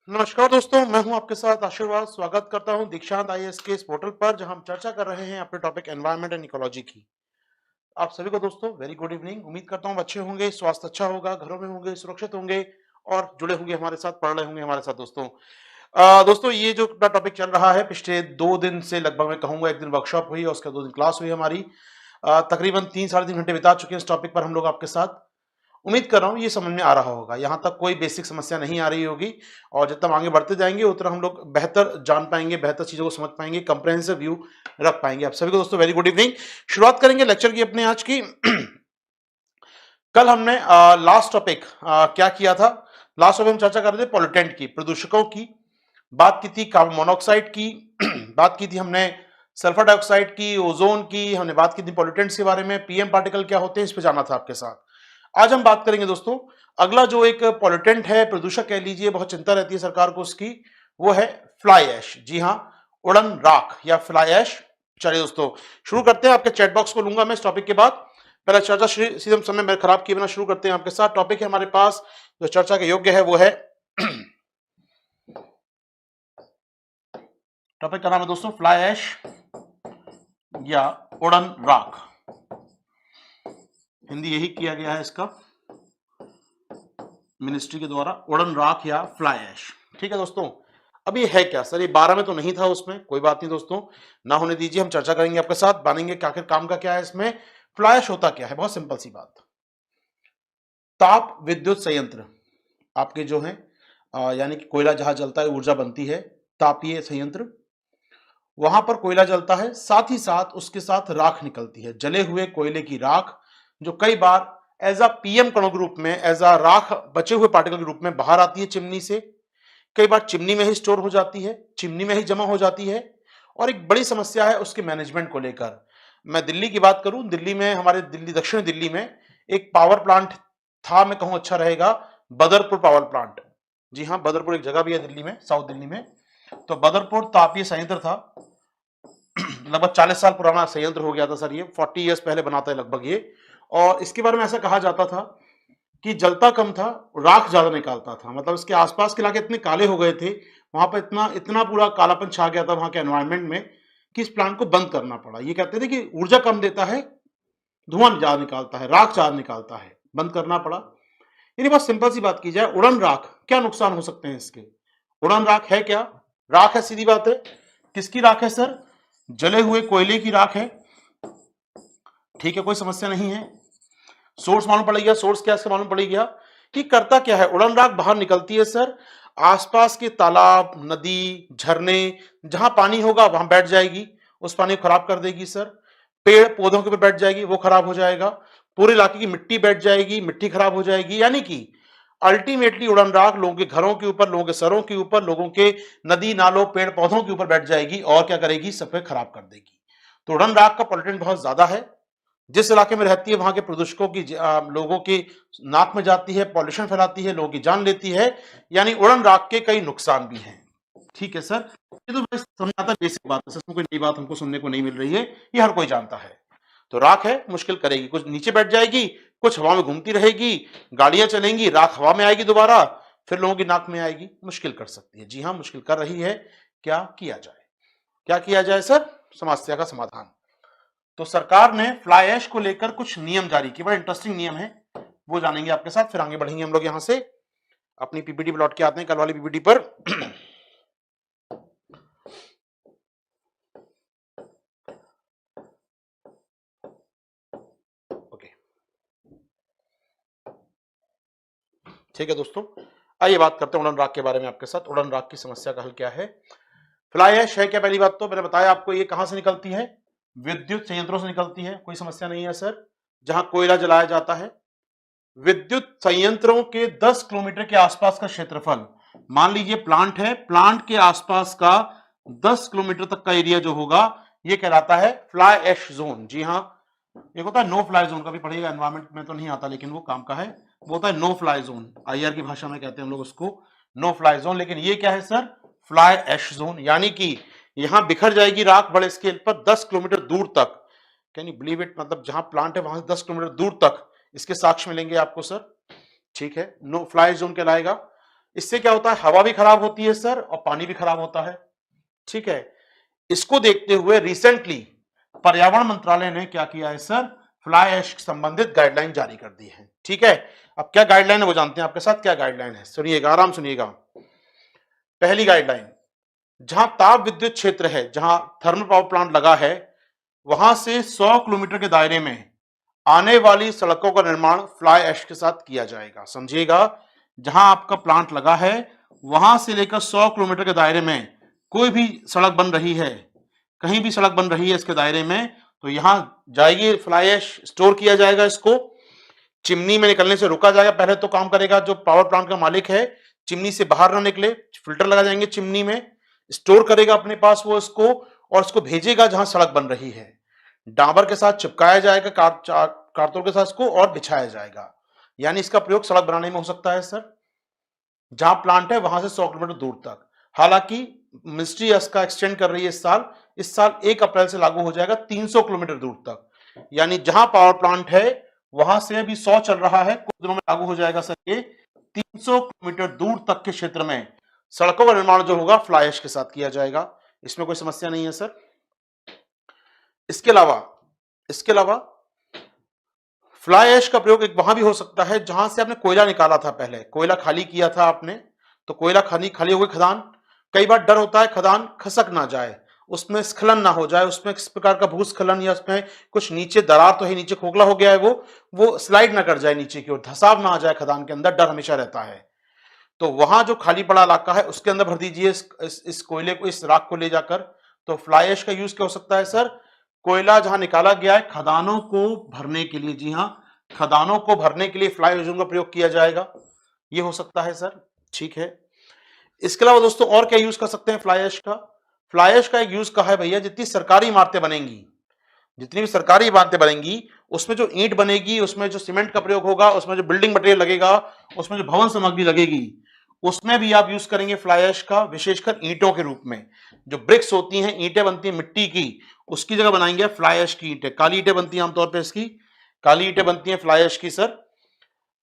नमस्कार दोस्तों, मैं हूं आपके साथ आशीर्वाद। स्वागत करता हूं दीक्षांत आईएएस के इस पोर्टल पर, जहां हम चर्चा कर रहे हैं अपने टॉपिक एनवायरनमेंट एंड इकोलॉजी की। आप सभी को दोस्तों वेरी गुड इवनिंग। उम्मीद करता हूं अच्छे होंगे, स्वास्थ्य अच्छा होगा, घरों में होंगे, सुरक्षित होंगे और जुड़े होंगे हमारे साथ, पढ़ रहे होंगे हमारे साथ दोस्तों। दोस्तों, ये जो टॉपिक चल रहा है पिछले 2 दिन से, लगभग मैं कहूंगा 1 दिन वर्कशॉप हुई और उसके 2 दिन क्लास हुई हमारी। तकरीबन 3 साढ़े 3 घंटे बिता चुके हैं इस टॉपिक पर हम लोग आपके साथ। उम्मीद कर रहा हूँ ये समझ में आ रहा होगा, यहाँ तक कोई बेसिक समस्या नहीं आ रही होगी। और जितना हम आगे बढ़ते जाएंगे उतना हम लोग बेहतर जान पाएंगे, बेहतर चीजों को समझ पाएंगे, कंप्रेहेंसिव व्यू रख पाएंगे। आप सभी को दोस्तों वेरी गुड इवनिंग। शुरुआत करेंगे लेक्चर की अपने आज की। कल हमने लास्ट टॉपिक क्या किया था? लास्ट टॉपिक हम चर्चा कर रहे थे पॉल्यूटेंट की, प्रदूषकों की बात की थी, कार्बन मोनोऑक्साइड की बात की थी हमने, सल्फर डाइऑक्साइड की, ओजोन की, हमने बात की थी पॉल्यूटेंट्स के बारे में, पीएम पार्टिकल क्या होते हैं, इस पे जाना था आपके साथ। आज हम बात करेंगे दोस्तों, अगला जो एक पॉल्यूटेंट है, प्रदूषक कह लीजिए, बहुत चिंता रहती है सरकार को उसकी, वो है फ्लाई ऐश। जी हाँ, उड़न राख या फ्लाई ऐश। चलिए दोस्तों शुरू करते हैं। आपके चैट बॉक्स को लूंगा मैं इस टॉपिक के बाद। पहले चर्चा सीधे समय में खराब किए बिना शुरू करते हैं आपके साथ। टॉपिक है हमारे पास जो चर्चा के योग्य है वो है टॉपिक का नाम है दोस्तों फ्लाई ऐश या उड़न राख। हिंदी यही किया गया है इसका मिनिस्ट्री के द्वारा, उड़न राख या फ्लाई ऐश। ठीक है दोस्तों, अब ये है क्या सर? ये 12 में तो नहीं था, उसमें कोई बात नहीं दोस्तों, ना होने दीजिए, हम चर्चा करेंगे आपके साथ, मानेंगे कि आखिर काम का क्या है इसमें। फ्लाई ऐश होता क्या है? बहुत सिंपल सी बात, ताप विद्युत संयंत्र आपके जो है, यानी कि कोयला जहां जलता है ऊर्जा बनती है, तापीय संयंत्र, वहां पर कोयला जलता है, साथ ही साथ उसके साथ राख निकलती है, जले हुए कोयले की राख, जो कई बार एज अ पीएम कणों के रूप में, एज अ राख बचे हुए पार्टिकल के रूप में बाहर आती है चिमनी से। कई बार चिमनी में ही स्टोर हो जाती है, चिमनी में ही जमा हो जाती है। और एक बड़ी समस्या है उसके मैनेजमेंट को लेकर। मैं दिल्ली की बात करूं, दिल्ली में, हमारे दिल्ली, दक्षिण दिल्ली में एक पावर प्लांट था, मैं कहूं अच्छा रहेगा, बदरपुर पावर प्लांट। जी हाँ, बदरपुर एक जगह भी है दिल्ली में, साउथ दिल्ली में। तो बदरपुर तापीय संयंत्र था, लगभग 40 साल पुराना संयंत्र हो गया था सर, ये 40 ईयर्स पहले बनाता है लगभग ये। और इसके बारे में ऐसा कहा जाता था कि जलता कम था, राख ज्यादा निकालता था। मतलब इसके आसपास के इलाके इतने काले हो गए थे, वहां पर इतना इतना पूरा कालापन छा गया था वहां के एनवायरनमेंट में, कि इस प्लांट को बंद करना पड़ा। ये कहते थे कि ऊर्जा कम देता है, धुआं ज्यादा निकालता है, राख ज्यादा निकालता है, बंद करना पड़ा। यानी बहुत सिंपल सी बात की जाए, उड़न राख, क्या नुकसान हो सकते हैं इसके? उड़न राख है क्या? राख है, सीधी बात है। किसकी राख है सर? जले हुए कोयले की राख है। ठीक है, कोई समस्या नहीं है। सोर्स मालूम पड़ गया, सोर्स क्या इसका मालूम पड़ गया कि करता क्या है। उड़न राख बाहर निकलती है सर, आसपास के तालाब, नदी, झरने, जहां पानी होगा वहां बैठ जाएगी, उस पानी को खराब कर देगी सर। पेड़ पौधों के ऊपर बैठ जाएगी, वो खराब हो जाएगा। पूरे इलाके की मिट्टी बैठ जाएगी, मिट्टी खराब हो जाएगी। यानी कि अल्टीमेटली उड़न राख लोगों के घरों के ऊपर, लोगों के सरों के ऊपर, लोगों के नदी नालों, पेड़ पौधों के ऊपर बैठ जाएगी और क्या करेगी? सब खराब कर देगी। तो उड़न राख का पॉल्यूटेंट बहुत ज्यादा है। जिस इलाके में रहती है वहां के प्रदूषकों की लोगों की नाक में जाती है, पॉल्यूशन फैलाती है, लोगों की जान लेती है। यानी उड़न राख के कई नुकसान भी हैं। ठीक है सर, ये तो बस समझ आता है, बेसिक बात है, इसमें कोई नई बात हमको सुनने को नहीं मिल रही है, ये हर कोई जानता है। तो राख है, मुश्किल करेगी, कुछ नीचे बैठ जाएगी, कुछ हवा में घूमती रहेगी, गाड़ियां चलेंगी, राख हवा में आएगी दोबारा, फिर लोगों की नाक में आएगी, मुश्किल कर सकती है। जी हाँ, मुश्किल कर रही है। क्या किया जाए? क्या किया जाए सर? समस्या का समाधान। तो सरकार ने फ्लाई ऐश को लेकर कुछ नियम जारी किए, बड़ा इंटरेस्टिंग नियम है, वो जानेंगे आपके साथ, फिर आगे बढ़ेंगे हम लोग। यहां से अपनी पीपीटी पर लौट के आते हैं, कल वाली पीपीटी पर। ओके, ठीक है दोस्तों, आइए बात करते हैं उड़न राख के बारे में आपके साथ। उड़न राख की समस्या का हल क्या है? फ्लाई ऐश है क्या? पहली बात तो मैंने बताया आपको, ये कहां से निकलती है? विद्युत संयंत्रों से निकलती है, कोई समस्या नहीं है सर, जहां कोयला जलाया जाता है। विद्युत संयंत्रों के 10 किलोमीटर के आसपास का क्षेत्रफल, मान लीजिए प्लांट है, प्लांट के आसपास का 10 किलोमीटर तक का एरिया जो होगा, ये कहलाता है फ्लाई ऐश जोन। जी हाँ, एक होता है नो फ्लाई जोन, कभी पढ़िएगा, एनवायरमेंट में तो नहीं आता लेकिन वो काम का है। वो होता है नो फ्लाई जोन, आईआर की भाषा में कहते हैं हम लोग उसको नो फ्लाई जोन। लेकिन ये क्या है सर? Fly ash zone. यानी कि यहां बिखर जाएगी राख बड़े स्केल पर 10 किलोमीटर दूर तक। Can you believe it? मतलब जहां प्लांट है वहां से 10 किलोमीटर दूर तक इसके साक्ष्य मिलेंगे आपको सर। ठीक है, नो फ्लाई जोन कहलाएगा। इससे क्या होता है, हवा भी खराब होती है सर और पानी भी खराब होता है। ठीक है, इसको देखते हुए रिसेंटली पर्यावरण मंत्रालय ने क्या किया है सर, फ्लाई ऐश संबंधित गाइडलाइन जारी कर दी है। ठीक है, अब क्या गाइडलाइन है वो जानते हैं आपके साथ, क्या गाइडलाइन है, सुनिएगा, आराम सुनिएगा। पहली गाइडलाइन, जहां ताप विद्युत क्षेत्र है, जहां थर्मल पावर प्लांट लगा है, वहां से 100 किलोमीटर के दायरे में आने वाली सड़कों का निर्माण फ्लाई ऐश के साथ किया जाएगा। समझिएगा, जहां आपका प्लांट लगा है वहां से लेकर 100 किलोमीटर के दायरे में कोई भी सड़क बन रही है, कहीं भी सड़क बन रही है इसके दायरे में, तो यहां जाएगी फ्लाई ऐश, स्टोर किया जाएगा, इसको चिमनी में निकलने से रोका जाएगा। पहले तो काम करेगा जो पावर प्लांट का मालिक है, चिमनी से बाहर ना निकले, फिल्टर लगा जाएंगे चिमनी में, स्टोर करेगा अपने पास वो इसको, और इसको भेजेगा जहां सड़क बन रही है, डाबर के साथ चिपकाया जाएगा, कारतूल के साथ इसको, और बिछाया जाएगा। यानी इसका प्रयोग सड़क बनाने में हो सकता है सर, जहां प्लांट है वहां से 100 किलोमीटर दूर तक। हालांकि मिनिस्ट्री इसका एक्सटेंड कर रही है, इस साल 1 अप्रैल से लागू हो जाएगा 300 किलोमीटर दूर तक। यानी जहां पावर प्लांट है वहां से अभी 100 चल रहा है, कुछ दिनों में लागू हो जाएगा सर ये 300 किलोमीटर दूर तक के क्षेत्र में सड़कों का निर्माण जो होगा फ्लाई ऐश के साथ किया जाएगा। इसमें कोई समस्या नहीं है सर। इसके अलावा फ्लाई ऐश का प्रयोग एक वहां भी हो सकता है जहां से आपने कोयला निकाला था, पहले कोयला खाली किया था आपने, तो कोयला खाली हो गई खदान, कई बार डर होता है खदान खसक ना जाए, उसमें स्खलन ना हो जाए, उसमें किस प्रकार का भूस्खलन या उसमें कुछ नीचे दरार तो है, नीचे खोखला हो गया है, वो स्लाइड ना कर जाए नीचे की ओर, धसाव ना आ जाए खदान के अंदर, डर हमेशा रहता है। तो वहां जो खाली पड़ा इलाका है उसके अंदर भर दीजिए इस कोयले को, इस राख को ले जाकर। तो फ्लाई ऐश का यूज क्या हो सकता है सर, कोयला जहां निकाला गया है खदानों को भरने के लिए, जी हां, खदानों को भरने के लिए फ्लाई ऐश का प्रयोग किया जाएगा, ये हो सकता है सर। ठीक है, इसके अलावा दोस्तों और क्या यूज कर सकते हैं फ्लाई ऐश का, फ्लाई ऐश का एक यूज कहा है भैया, जितनी सरकारी इमारतें बनेंगी, जितनी भी सरकारी इमारतें बनेंगी उसमें जो ईंट बनेगी, उसमें जो सीमेंट का प्रयोग होगा, उसमें जो बिल्डिंग मटेरियल लगेगा, उसमें जो भवन सामग्री लगेगी, उसमें भी आप यूज करेंगे फ्लाई ऐश का, विशेषकर ईंटों के रूप में। जो ब्रिक्स होती हैं, ईंटें बनती हैं मिट्टी की, उसकी जगह बनाएंगे फ्लाई ऐश की ईंटें। काली ईंटें बनती हैं आमतौर पर, इसकी काली ईंटें बनती हैं फ्लाई ऐश की सर।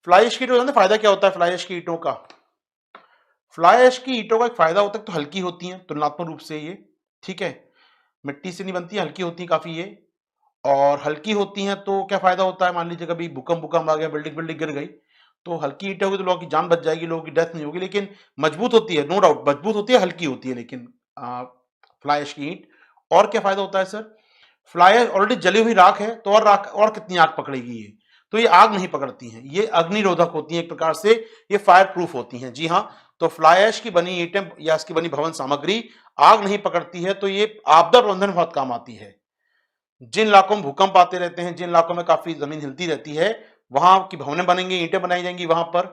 फ्लाई ऐश की ईंटों का फायदा क्या होता है, फ्लाई ऐश की ईंटों का, फ्लाई ऐश की ईंटों का एक फायदा होता है तो हल्की होती हैं तुलनात्मक रूप से ये, ठीक है, मिट्टी से नहीं बनती है, हल्की होती है काफी ये, और हल्की होती हैं तो क्या फायदा होता है, मान लीजिए कभी भूकंप आ गया, बिल्डिंग गिर गई, तो हल्की ईंटें होगी तो लोगों की जान बच जाएगी, लोगों की डेथ नहीं होगी, लेकिन मजबूत होती है, नो डाउट मजबूत होती है, हल्की होती है, लेकिन फ्लाई ऐश की ईंट। और क्या फायदा होता है सर, फ्लाई ऐश ऑलरेडी जली हुई राख है, तो और राख और कितनी आग पकड़ेगी ये, तो ये आग नहीं पकड़ती हैं, ये अग्निरोधक होती हैं एक प्रकार से, ये फायर प्रूफ होती हैं। जी हाँ, तो फ्लाई ऐश की बनी ईंटें या इसकी बनी भवन सामग्री आग नहीं पकड़ती है, तो ये आपदा प्रबंधन बहुत काम आती है। जिन इलाकों में भूकंप आते रहते हैं, जिन इलाकों में काफी जमीन हिलती रहती है, वहां की भवनें बनेंगी, ईंटें बनाई जाएंगी वहां पर।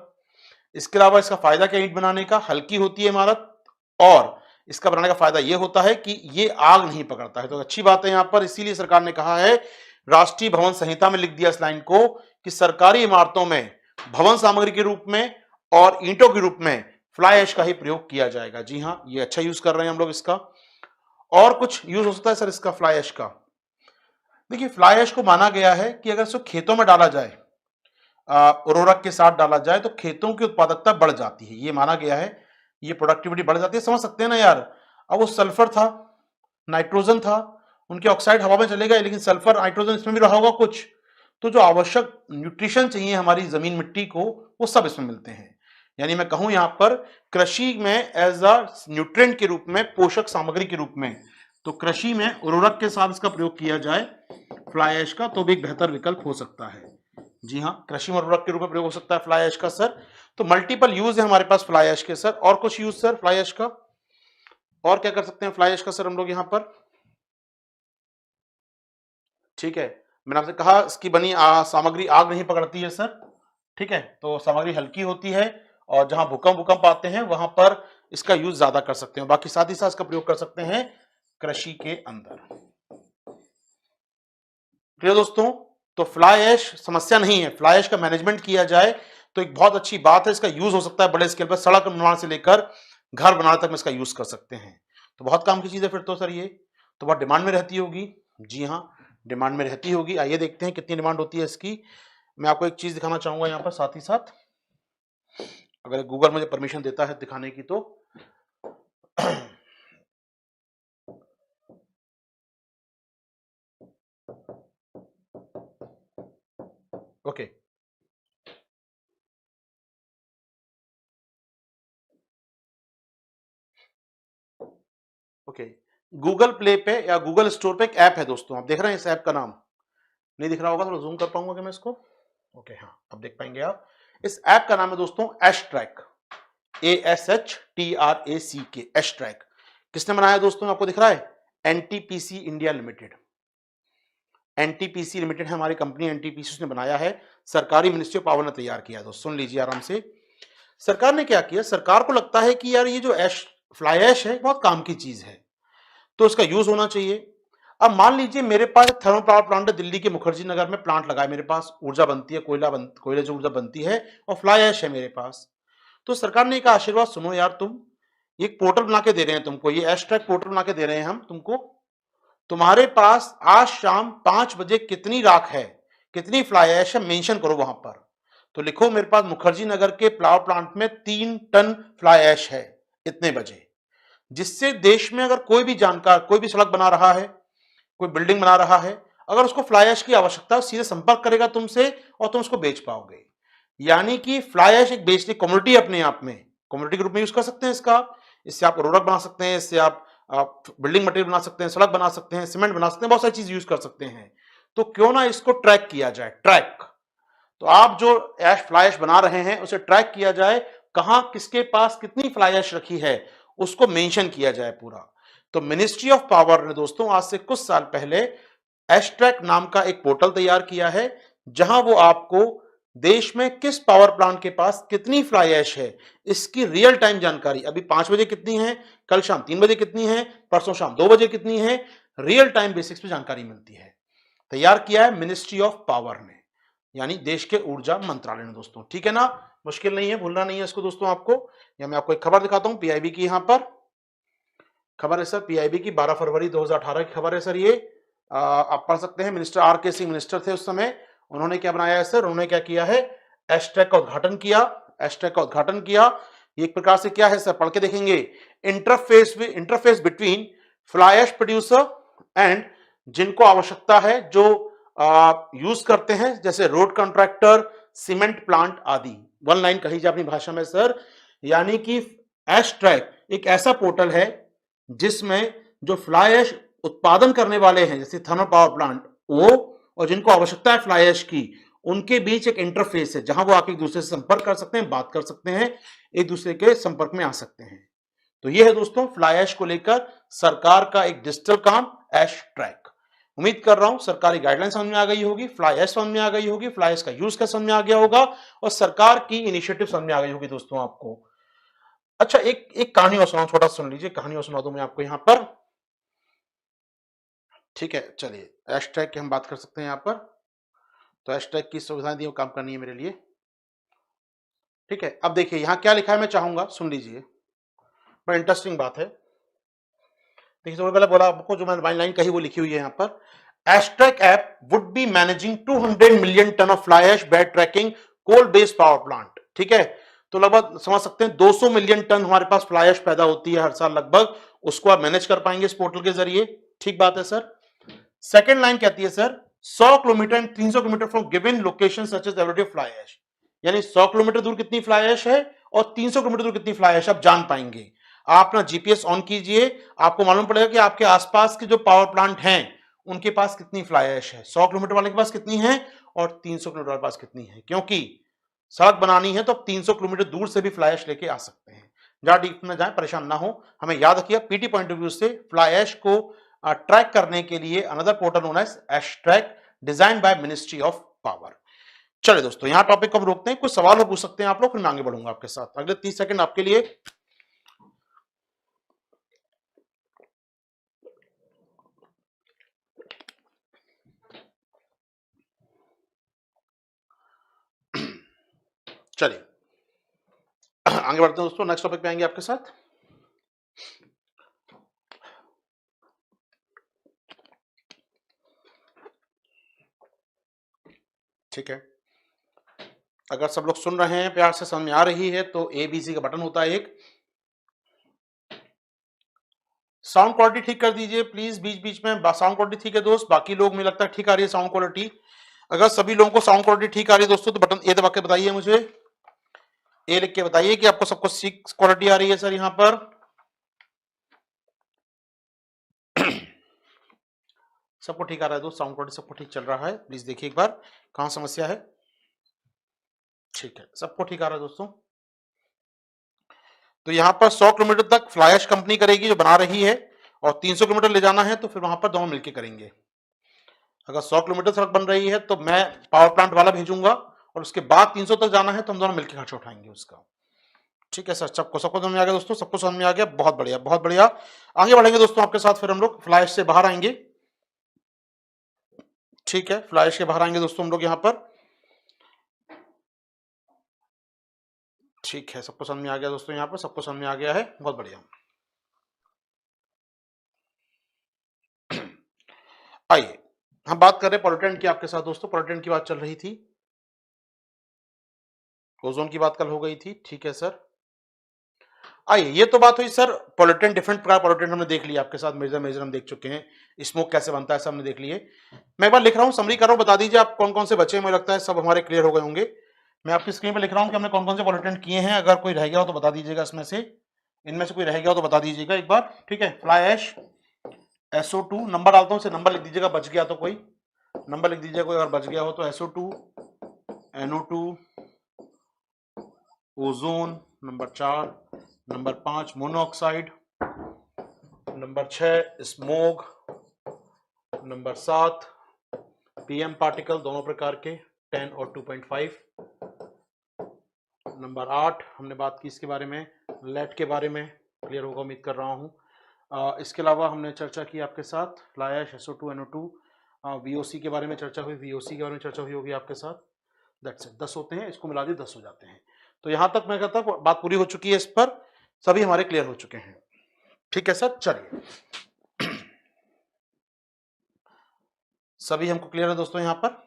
इसके अलावा इसका फायदा क्या ईंट बनाने का, हल्की होती है इमारत, और इसका बनाने का फायदा यह होता है कि ये आग नहीं पकड़ता है, तो अच्छी बात है यहां पर। इसीलिए सरकार ने कहा है, राष्ट्रीय भवन संहिता में लिख दिया इस लाइन को, कि सरकारी इमारतों में भवन सामग्री के रूप में और ईंटों के रूप में फ्लाई ऐश का ही प्रयोग किया जाएगा। जी हाँ, ये अच्छा यूज कर रहे हैं हम लोग इसका। और कुछ यूज हो सकता है सर इसका फ्लाई ऐश का, देखिए फ्लाई ऐश को माना गया है कि अगर इसको खेतों में डाला जाए, उर्वरक के साथ डाला जाए, तो खेतों की उत्पादकता बढ़ जाती है, ये माना गया है, ये प्रोडक्टिविटी बढ़ जाती है। समझ सकते हैं ना यार, अब वो सल्फर था, नाइट्रोजन था, उनके ऑक्साइड हवा में चले गए, लेकिन सल्फर नाइट्रोजन इसमें भी रहा होगा कुछ, तो जो आवश्यक न्यूट्रिशन चाहिए हमारी जमीन मिट्टी को, वो सब इसमें मिलते हैं। यानी मैं कहूं यहां पर कृषि में एज अ न्यूट्रिएंट के रूप में, पोषक सामग्री के रूप में, तो कृषि में उर्वरक के साथ इसका प्रयोग किया जाए फ्लाई ऐश का, तो भी एक बेहतर विकल्प हो सकता है। जी हाँ, कृषि में उर्वरक के रूप में प्रयोग हो सकता है फ्लाई ऐश का सर। तो मल्टीपल यूज है हमारे पास फ्लाई ऐश के सर। और कुछ यूज सर फ्लाई ऐश का, और क्या कर सकते हैं फ्लाई ऐश का सर हम लोग यहां पर, ठीक है, मैंने आपसे कहा इसकी बनी सामग्री आग नहीं पकड़ती है सर, ठीक है, तो सामग्री हल्की होती है, और जहां भूकंप आते हैं वहां पर इसका यूज ज्यादा कर सकते हैं। बाकी साथ ही साथ इसका प्रयोग कर सकते हैं कृषि के अंदर। प्रिय दोस्तों, तो फ्लाई ऐश समस्या नहीं है, फ्लाई ऐश का मैनेजमेंट किया जाए तो एक बहुत अच्छी बात है, इसका यूज हो सकता है बड़े स्केल पर, सड़क निर्माण से लेकर घर बनाने तक में इसका यूज कर सकते हैं। तो बहुत काम की चीज है फिर तो सर, ये तो बहुत डिमांड में रहती होगी। जी हाँ, डिमांड में रहती होगी। आइए देखते हैं कितनी डिमांड होती है इसकी। मैं आपको एक चीज दिखाना चाहूंगा यहाँ पर साथ ही साथ, अगर गूगल मुझे परमिशन देता है दिखाने की तो। Okay, okay. गूगल प्ले पे या गूगल स्टोर पे एक ऐप है दोस्तों, आप देख रहे हैं इस ऐप का नाम? नहीं दिख रहा होगा, थोड़ा जूम कर पाऊंगा क्या मैं इसको? ओके, हाँ, अब देख पाएंगे आप। इस ऐप का नाम है दोस्तों एश ट्रैक, ASHTRACK, एश ट्रैक। किसने बनाया दोस्तों, आपको दिख रहा है? NTPC India limited. NTPC limited है हमारी कंपनी, एनटीपीसी उसने बनाया है, सरकारी मिनिस्ट्री ऑफ पावर ने तैयार किया है दोस्तों। सुन लीजिए आराम से। सरकार ने क्या किया, सरकार को लगता है कि यार ये जो ऐश फ्लाई ऐश है बहुत काम की चीज है, तो इसका यूज होना चाहिए। अब मान लीजिए मेरे पास थर्मल पावर प्लांट है दिल्ली के मुखर्जी नगर में, प्लांट लगा है मेरे पास, ऊर्जा बनती है, कोयला से ऊर्जा बनती है और फ्लाई ऐश है मेरे पास। तो सरकार ने कहा आशीर्वाद सुनो यार, तुम एक पोर्टल बना के दे रहे हैं तुमको, ये ऐश ट्रैक पोर्टल बना के दे रहे हैं हम तुमको। तुम्हारे पास आज शाम 5 बजे कितनी राख है, कितनी फ्लाई ऐश है, मेंशन करो वहां पर। तो लिखो मेरे पास मुखर्जी नगर के पावर प्लांट में 3 टन फ्लाई ऐश है इतने बजे। जिससे देश में अगर कोई भी जानकार कोई भी सड़क बना रहा है, कोई बिल्डिंग बना रहा है, अगर उसको फ्लाई ऐश की आवश्यकता, सीधे संपर्क करेगा तुमसे और तुम उसको बेच पाओगे। यानी कि फ्लाई ऐश एक बेचने कम्युनिटी अपने आप में, कम्युनिटी के रूप में यूज कर सकते हैं इसका। इससे आप उर्वरक बना सकते हैं, इससे आप बिल्डिंग मटेरियल बना सकते हैं, सड़क बना सकते हैं, सीमेंट बना सकते हैं, बहुत सारी चीज यूज कर सकते हैं। तो क्यों ना इसको ट्रैक किया जाए, ट्रैक। तो आप जो ऐश फ्लाई ऐश बना रहे हैं उसे ट्रैक किया जाए, कहां किसके पास कितनी फ्लाई ऐश रखी है उसको मेंशन किया जाए पूरा। तो मिनिस्ट्री ऑफ पावर ने दोस्तों आज से कुछ साल पहले एशट्रैक नाम का एक पोर्टल तैयार किया है, जहां वो आपको देश में किस पावर प्लांट के पास कितनी फ्लाई ऐश है इसकी रियल टाइम जानकारी, अभी 5 बजे कितनी है, कल शाम 3 बजे कितनी है, परसों शाम 2 बजे कितनी है, रियल टाइम बेसिक्स पे जानकारी मिलती है। तैयार किया है मिनिस्ट्री ऑफ पावर ने, यानी देश के ऊर्जा मंत्रालय ने दोस्तों। ठीक है ना, मुश्किल नहीं है, भूलना नहीं है इसको दोस्तों आपको। या मैं आपको एक खबर दिखाता हूं पीआईबी की, यहां पर खबर है सर, पीआईबी की 12 फरवरी 2018 की खबर है सर ये। आप पढ़ सकते हैं, मिनिस्टर आर के सिंह मिनिस्टर थे उस समय, उन्होंने क्या बनाया है सर, उन्होंने क्या किया है, एशट्रैक का उद्घाटन किया, एशट्रैक का उद्घाटन किया। ये एक प्रकार से क्या है सर, पढ़ के देखेंगे, interface between fly ash producer and, जिनको आवश्यकता है, जो यूज करते हैं, जैसे रोड कॉन्ट्रैक्टर, सीमेंट प्लांट आदि। वन लाइन कही जाए अपनी भाषा में सर, यानी कि एशट्रैक एक ऐसा पोर्टल है जिसमें जो फ्लाई ऐश उत्पादन करने वाले हैं, जैसे थर्मल पावर प्लांट, वो और जिनको आवश्यकता है फ्लाई ऐश की, उनके बीच एक इंटरफेस है जहां वो आके एक दूसरे से संपर्क कर सकते हैं, बात कर सकते हैं, एक दूसरे के संपर्क में आ सकते हैं। तो ये है दोस्तों फ्लाई ऐश को लेकर सरकार का एक डिजिटल काम, ऐश ट्रैक। उम्मीद कर रहा हूं सरकारी गाइडलाइन समझ में आ गई होगी, फ्लाई ऐश समझ में आ गई होगी, फ्लाई ऐश का यूज कैसे समझ में आ गया होगा, और सरकार की इनिशिएटिव समझ में आ गई होगी दोस्तों आपको। अच्छा, एक एक कहानी और सुनाऊं, छोटा सुन लीजिए, कहानी और सुना दूं मैं आपको यहां पर। ठीक है, चलिए हैशटैग की हम बात कर सकते हैं यहाँ पर। तो हैशटैग की सुविधाएं दी, वो काम करनी है मेरे लिए। ठीक है, अब देखिए यहाँ क्या लिखा है, मैं चाहूंगा सुन लीजिए, बड़ा इंटरेस्टिंग बात है। देखिए सबसे पहले बोला आपको, जो मैंने लाइन कही वो लिखी हुई है यहाँ पर, hashtag app would be managing 200 million ton of fly ash by tracking coal based power plant. ठीक है, तो लगभग समझ सकते हैं 200 मिलियन टन हमारे पास फ्लाई ऐश पैदा होती है हर साल लगभग, उसको आप मैनेज कर पाएंगे इस पोर्टल के जरिए। ठीक बात है सर। सेकेंड लाइन कहती है sir, 100 kilometre and 300 kilometre from given location such as availability of fly ash, यानी 100 किलोमीटर दूर कितनी फ्लाई ऐश है और 300 किलोमीटर दूर कितनी फ्लाई ऐश आप जान पाएंगे। आप ना जीपीएस ऑन कीजिए, आपको मालूम पड़ेगा कि आपके आसपास के जो पावर प्लांट हैं उनके पास कितनी फ्लाई ऐश है, 100 किलोमीटर वाले के पास कितनी है और 300 किलोमीटर वाले के पास कितनी है। क्योंकि सड़क बनानी है तो आप 300 किलोमीटर दूर से भी फ्लाई ऐश लेके आ सकते हैं। जहां डीप में जाए परेशान ना हो, हमें याद रखिए पीटी पॉइंट ऑफ व्यू से फ्लाई ऐश को ट्रैक करने के लिए another portal known as Ashtrack, design by ministry of power. चलिए दोस्तों यहां टॉपिक को हम रोकते हैं, कुछ सवाल हो पूछ सकते हैं आप लोग, फिर मैं आगे बढ़ूंगा आपके साथ, अगले 30 सेकंड आपके लिए। चलिए आगे बढ़ते हैं दोस्तों, नेक्स्ट टॉपिक पे आएंगे आपके साथ। ठीक है, अगर सब लोग सुन रहे हैं, प्यार से समझ में आ रही है, तो ABC का बटन होता है एक। साउंड क्वालिटी ठीक कर दीजिए प्लीज, बीच बीच में साउंड क्वालिटी ठीक है दोस्त, बाकी लोग मुझे लगता है ठीक आ रही है साउंड क्वालिटी। अगर सभी लोगों को साउंड क्वालिटी ठीक आ रही है दोस्तों, तो बटन ए दबा के बताइए, मुझे ए लिख के बताइए कि आपको सबको ठीक क्वालिटी आ रही है सर यहां पर। सबको ठीक आ रहा है दोस्त, साउंड क्वालिटी सबको ठीक चल रहा है, प्लीज देखिए एक बार कहां समस्या है। ठीक है, सबको ठीक आ रहा है दोस्तों। तो यहां पर 100 किलोमीटर तक फ्लाई ऐश कंपनी करेगी जो बना रही है, और 300 किलोमीटर ले जाना है तो फिर वहां पर दोनों मिलकर करेंगे। अगर 100 किलोमीटर सड़क बन रही है तो मैं पावर प्लांट वाला भेजूंगा, और उसके बाद 300 तक जाना है तो हम दोनों मिलकर खर्च उठाएंगे उसका। ठीक है सर, सबको सबको समझ में आ गया दोस्तों, सबको समझ में आ गया, बहुत बढ़िया बहुत बढ़िया। आगे बढ़ेंगे दोस्तों आपके साथ, फिर हम लोग फ्लाई ऐश से बाहर आएंगे। ठीक है, फ्लाई ऐश के बाहर आएंगे दोस्तों हम लोग यहां पर। ठीक है, सबको समझ में आ गया दोस्तों, यहाँ पर सबको समझ में आ गया है, बहुत बढ़िया। आइए हम बात कर रहे हैं पॉल्यूटेंट की आपके साथ दोस्तों, पॉल्यूटेंट की बात चल रही थी, ओजोन की बात कल हो गई थी। ठीक है सर, आइए ये तो बात हुई सर पॉल्यूटेंट, डिफरेंट प्रकार पॉल्यूटेंट हमने देख लिया आपके साथ, मेजर मेजर हम देख चुके हैं, स्मोक कैसे बनता है सब हमने देख लिए। मैं एक बार लिख रहा हूँ, समरी कर रहा हूँ, बता दीजिए आप कौन कौन से बचे, मुझे लगता है सब हमारे क्लियर हो गए होंगे। मैं आपकी स्क्रीन पर लिख रहा हूँ कि हमने कौन कौन से पॉल्यूटेंट किए हैं, अगर कोई रह गया हो तो बता दीजिएगा, इसमें से इनमें से कोई रह गया हो तो बता दीजिएगा एक बार। ठीक है, फ्लाई ऐश, SO2 नंबर डालता हूँ, नंबर लिख दीजिएगा, बच गया तो कोई नंबर लिख दीजिएगा, कोई अगर बच गया हो तो SO2, NO2, ozone number 4, number 5 monoxide, number 6 smog, number 7 PM particle दोनों प्रकार के 10 और 2.5, नंबर 8 हमने बात की इसके बारे में, लेड के बारे में, क्लियर होगा उम्मीद कर रहा हूँ। इसके अलावा हमने चर्चा की आपके साथ fly ash, SO2, NO2, VOC के बारे में चर्चा हुई, VOC के बारे में चर्चा हुई होगी आपके साथ। दैट्स इट, 10 होते हैं, इसको मिला दिए 10 हो जाते हैं। तो यहां तक मैं कहता हूं बात पूरी हो चुकी है, इस पर सभी हमारे क्लियर हो चुके हैं। ठीक है सर, चलिए सभी हमको क्लियर है दोस्तों यहां पर।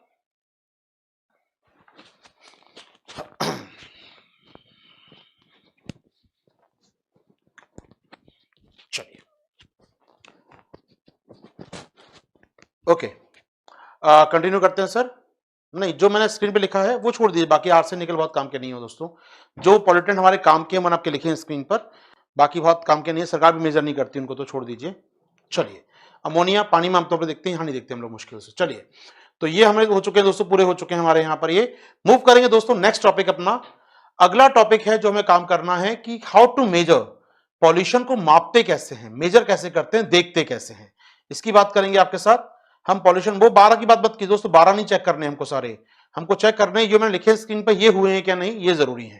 चलिए ओके, कंटिन्यू करते हैं सर। नहीं, जो मैंने स्क्रीन पे लिखा है वो छोड़ दीजिए, बाकी आर्सेनिकल बहुत काम के नहीं हो दोस्तों, जो पॉल्यूटेंट हमारे काम के मैंने आपके लिखे हैं स्क्रीन पर, बाकी बहुत काम के नहीं है, सरकार भी मेजर नहीं करती उनको, तो छोड़ दीजिए। चलिए, अमोनिया पानी में आमतौर पर देखते हैं, यहाँ नहीं देखते हम लोग मुश्किल से। चलिए, तो ये हमें हो चुके हैं दोस्तों, पूरे हो चुके हैं हमारे यहाँ पर। ये मूव करेंगे दोस्तों नेक्स्ट टॉपिक अपना, अगला टॉपिक है जो हमें काम करना है कि हाउ टू मेजर पॉल्यूशन, को मापते कैसे हैं, मेजर कैसे करते हैं, देखते कैसे हैं, इसकी बात करेंगे आपके साथ हम। पॉल्यूशन वो 12 की बात की दोस्तों, 12 नहीं चेक करने हमको सारे, हमको चेक करने जो मैंने लिखे स्क्रीन पर ये हुए हैं क्या नहीं, ये जरूरी है,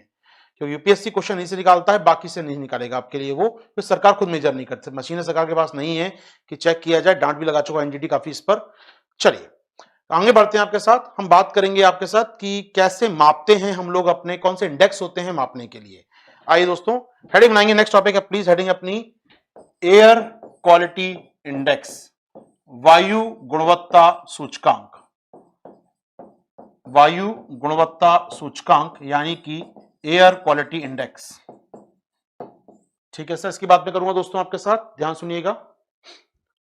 क्योंकि यूपीएससी क्वेश्चन नहीं से निकालता है, बाकी से नहीं निकालेगा आपके लिए वो, तो सरकार खुद मेजर नहीं करती, मशीनें सरकार के पास नहीं है कि चेक किया जाए, डांट भी लगा चुका एनजीटी काफी इस पर। चलिए आगे बढ़ते हैं आपके साथ, हम बात करेंगे आपके साथ कि कैसे मापते हैं हम लोग अपने, कौन से इंडेक्स होते हैं मापने के लिए। आइए दोस्तों हेडिंग बनाएंगे, नेक्स्ट टॉपिक है प्लीज हेडिंग अपनी, एयर क्वालिटी इंडेक्स, वायु गुणवत्ता सूचकांक, वायु गुणवत्ता सूचकांक यानी कि एयर क्वालिटी इंडेक्स। ठीक है सर, इसकी बात मैं करूंगा दोस्तों आपके साथ, ध्यान सुनिएगा,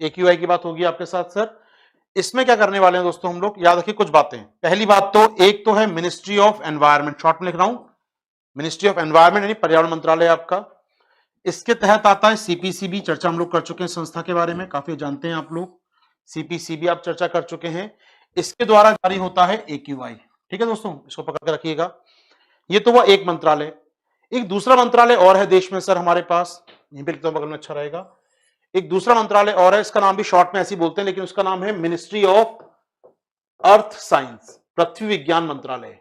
AQI की बात होगी आपके साथ सर। इसमें क्या करने वाले हैं दोस्तों हम लोग, याद रखिए कुछ बातें। पहली बात तो एक तो है मिनिस्ट्री ऑफ एनवायरमेंट, शॉर्ट में लिख रहा हूं, मिनिस्ट्री ऑफ एनवायरमेंट यानी पर्यावरण मंत्रालय आपका। इसके तहत आता है CPCB, चर्चा हम लोग कर चुके हैं संस्था के बारे में, काफी जानते हैं आप लोग, CPCB आप चर्चा कर चुके हैं। इसके द्वारा जारी होता है AQI। ठीक है दोस्तों, इसको पकड़ के रखिएगा, ये तो वह एक मंत्रालय। एक दूसरा मंत्रालय और है देश में सर हमारे पास, यहीं पे लिखता हूं बगल में, अच्छा रहेगा। एक दूसरा मंत्रालय और है, इसका नाम भी शॉर्ट में ऐसे बोलते हैं, लेकिन उसका नाम है मिनिस्ट्री ऑफ अर्थ साइंस, पृथ्वी विज्ञान मंत्रालय,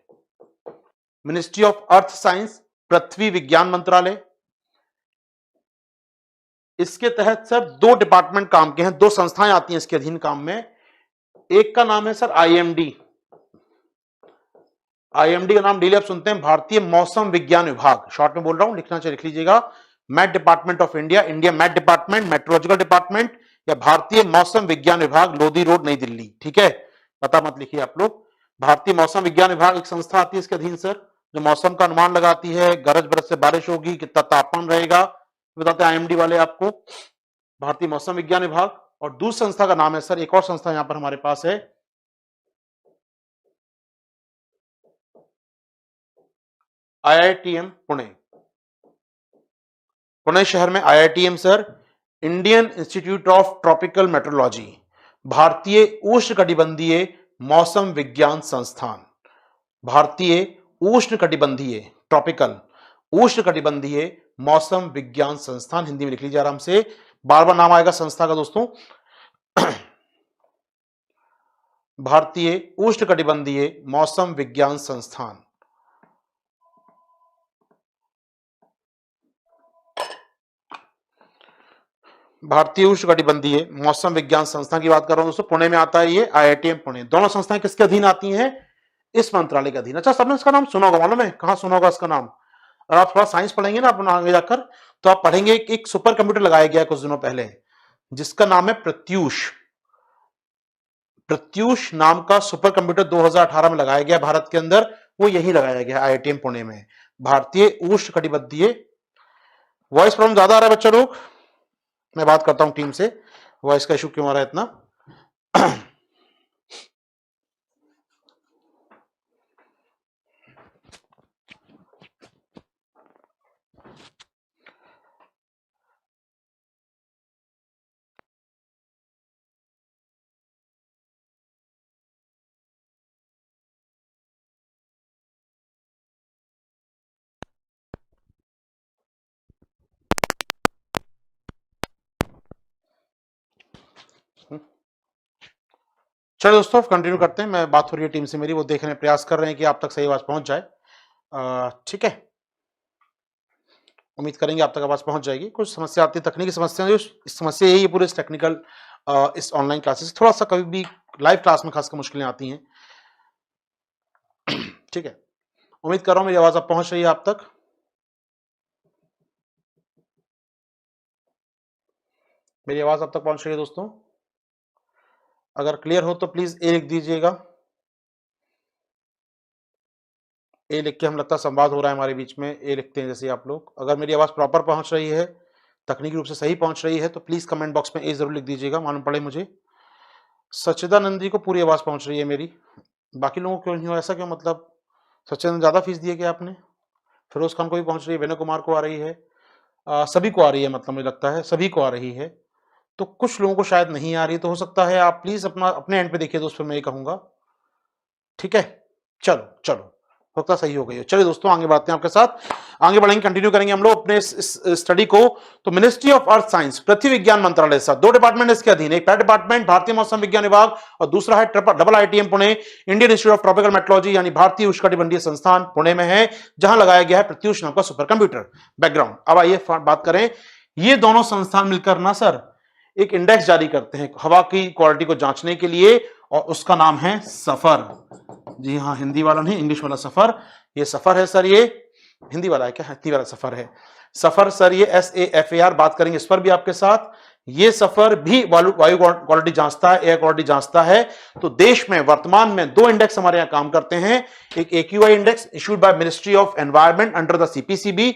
मिनिस्ट्री ऑफ अर्थ साइंस पृथ्वी विज्ञान मंत्रालय। इसके तहत सर दो डिपार्टमेंट काम के हैं, दो संस्थाएं आती हैं इसके अधीन काम में। एक का नाम है सर IMD, IMD का नाम डेली आप सुनते हैं, भारतीय मौसम विज्ञान विभाग, शॉर्ट में बोल रहा हूं, लिखना चाहिए लिख लीजिएगा, met department of India, India met department, metrological department, या भारतीय मौसम विज्ञान विभाग, लोधी रोड नई दिल्ली। ठीक है, पता मत लिखिए आप लोग, भारतीय मौसम विज्ञान विभाग एक संस्था आती है इसके अधीन सर, जो मौसम का अनुमान लगाती है, गरज बरस से बारिश होगी, कितना तापमान रहेगा, बताते हैं आईएमडी वाले आपको, भारतीय मौसम विज्ञान विभाग। और दूसरी संस्था का नाम है सर, एक और संस्था यहां पर हमारे पास है, आईआईटीएम पुणे। पुणे शहर में IITM sir, Indian institute of tropical metrology, भारतीय उष्णकटिबंधीय मौसम विज्ञान संस्थान, भारतीय उष्णकटिबंधीय ट्रॉपिकल उष्णकटिबंधीय मौसम विज्ञान संस्थान, हिंदी में लिख लीजिए आराम से, बार बार नाम आएगा संस्था का दोस्तों। भारतीय उष्णकटिबंधीय मौसम विज्ञान संस्थान। भारतीय उष्णकटिबंधीय मौसम विज्ञान संस्थान की बात कर रहा हूं दोस्तों, पुणे में आता है ये, आईआईटीएम पुणे। दोनों संस्थाएं किसके अधीन आती हैं? इस मंत्रालय के अधीन। अच्छा, सबने इसका नाम सुना होगा, मालूम है कहां सुना होगा इसका नाम? और आप थोड़ा साइंस पढ़ेंगे ना अपना आगे जाकर, तो आप पढ़ेंगे एक सुपर कंप्यूटर लगाया गया कुछ दिनों पहले, जिसका नाम है प्रत्यूष। प्रत्यूष नाम का सुपर कंप्यूटर 2018 में लगाया गया भारत के अंदर, वो यही लगाया गया आईआईटीएम पुणे में, भारतीय उष्णकटिबंधीय। वॉइस प्रॉब्लम ज्यादा आ रहा है बच्चा लोग, मैं बात करता हूं टीम से, वॉइस का इशू क्यों आ रहा है इतना? चलो दोस्तों कंटिन्यू करते हैं, मैं बात हो रही है टीम से मेरी, वो देखने प्रयास कर रहे हैं कि आप तक सही आवाज पहुंच जाए। ठीक है, उम्मीद करेंगे आप तक आवाज पहुंच जाएगी। कुछ समस्या आती है, तकनीकी समस्या, जो समस्या यही है पूरे इस टेक्निकल इस ऑनलाइन क्लासेस, थोड़ा सा कभी भी लाइव क्लास में खासकर मुश्किलें आती हैं। ठीक है, उम्मीद कर रहा हूं मेरी आवाज अब पहुंच रही है आप तक। मेरी आवाज अब तक पहुंच रही है दोस्तों? अगर क्लियर हो तो प्लीज ए लिख दीजिएगा। ए लिख के हम लगता है संवाद हो रहा है हमारे बीच में, ए लिखते हैं जैसे आप लोग। अगर मेरी आवाज प्रॉपर पहुंच रही है, तकनीकी रूप से सही पहुंच रही है, तो प्लीज कमेंट बॉक्स में ए जरूर लिख दीजिएगा, मालूम पड़े मुझे। सच्चिदानंद जी को पूरी आवाज पहुंच रही है मेरी, बाकी लोगों को क्यों नहीं हो, ऐसा क्यों? मतलब सच्चिदानंद ज्यादा फीस दिए क्या आपने? फिरोज खान को भी पहुंच रही है, विनय कुमार को आ रही है, सभी को आ रही है, मतलब मुझे लगता है सभी को आ रही है। तो कुछ लोगों को शायद नहीं आ रही, तो हो सकता है आप प्लीज अपना अपने एंड पे देखिए दोस्त, फिर मैं ये कहूंगा। ठीक है, चलो चलो, होता सही हो गई है। चलिए दोस्तों आगे बढ़ते हैं आपके साथ, आगे बढ़ेंगे, कंटिन्यू करेंगे हम लोग अपने इस स्टडी को। तो मिनिस्ट्री ऑफ अर्थ साइंस, पृथ्वी विज्ञान मंत्रालय के साथ दो डिपार्टमेंट इसके अधीन, एक पहला डिपार्टमेंट भारतीय मौसम विज्ञान विभाग और दूसरा है double ITM Pune, Indian institute of tropical metrology, यानी भारतीय उष्णकटिबंधीय संस्थान पुणे में है, जहां लगाया गया है प्रत्यूष नाम का सुपर कंप्यूटर। बैकग्राउंड, अब आइए बात करें, ये दोनों संस्थान मिलकर ना सर एक इंडेक्स जारी करते हैं हवा की क्वालिटी को जांचने के लिए, और उसका नाम है सफर। जी हाँ, हिंदी वाला नहीं, इंग्लिश वाला सफर, ये सफर है सर, ये हिंदी वाला है क्या? हिंदी वाला सफर है, सफर सर, ये SAFAR, बात करेंगे इस पर भी आपके साथ। ये सफर भी वायु क्वालिटी जांचता है, एयर क्वालिटी जांचता है। तो देश में वर्तमान में दो इंडेक्स हमारे यहां काम करते हैं, एक AQI index issued by ministry of environment under the CPCB,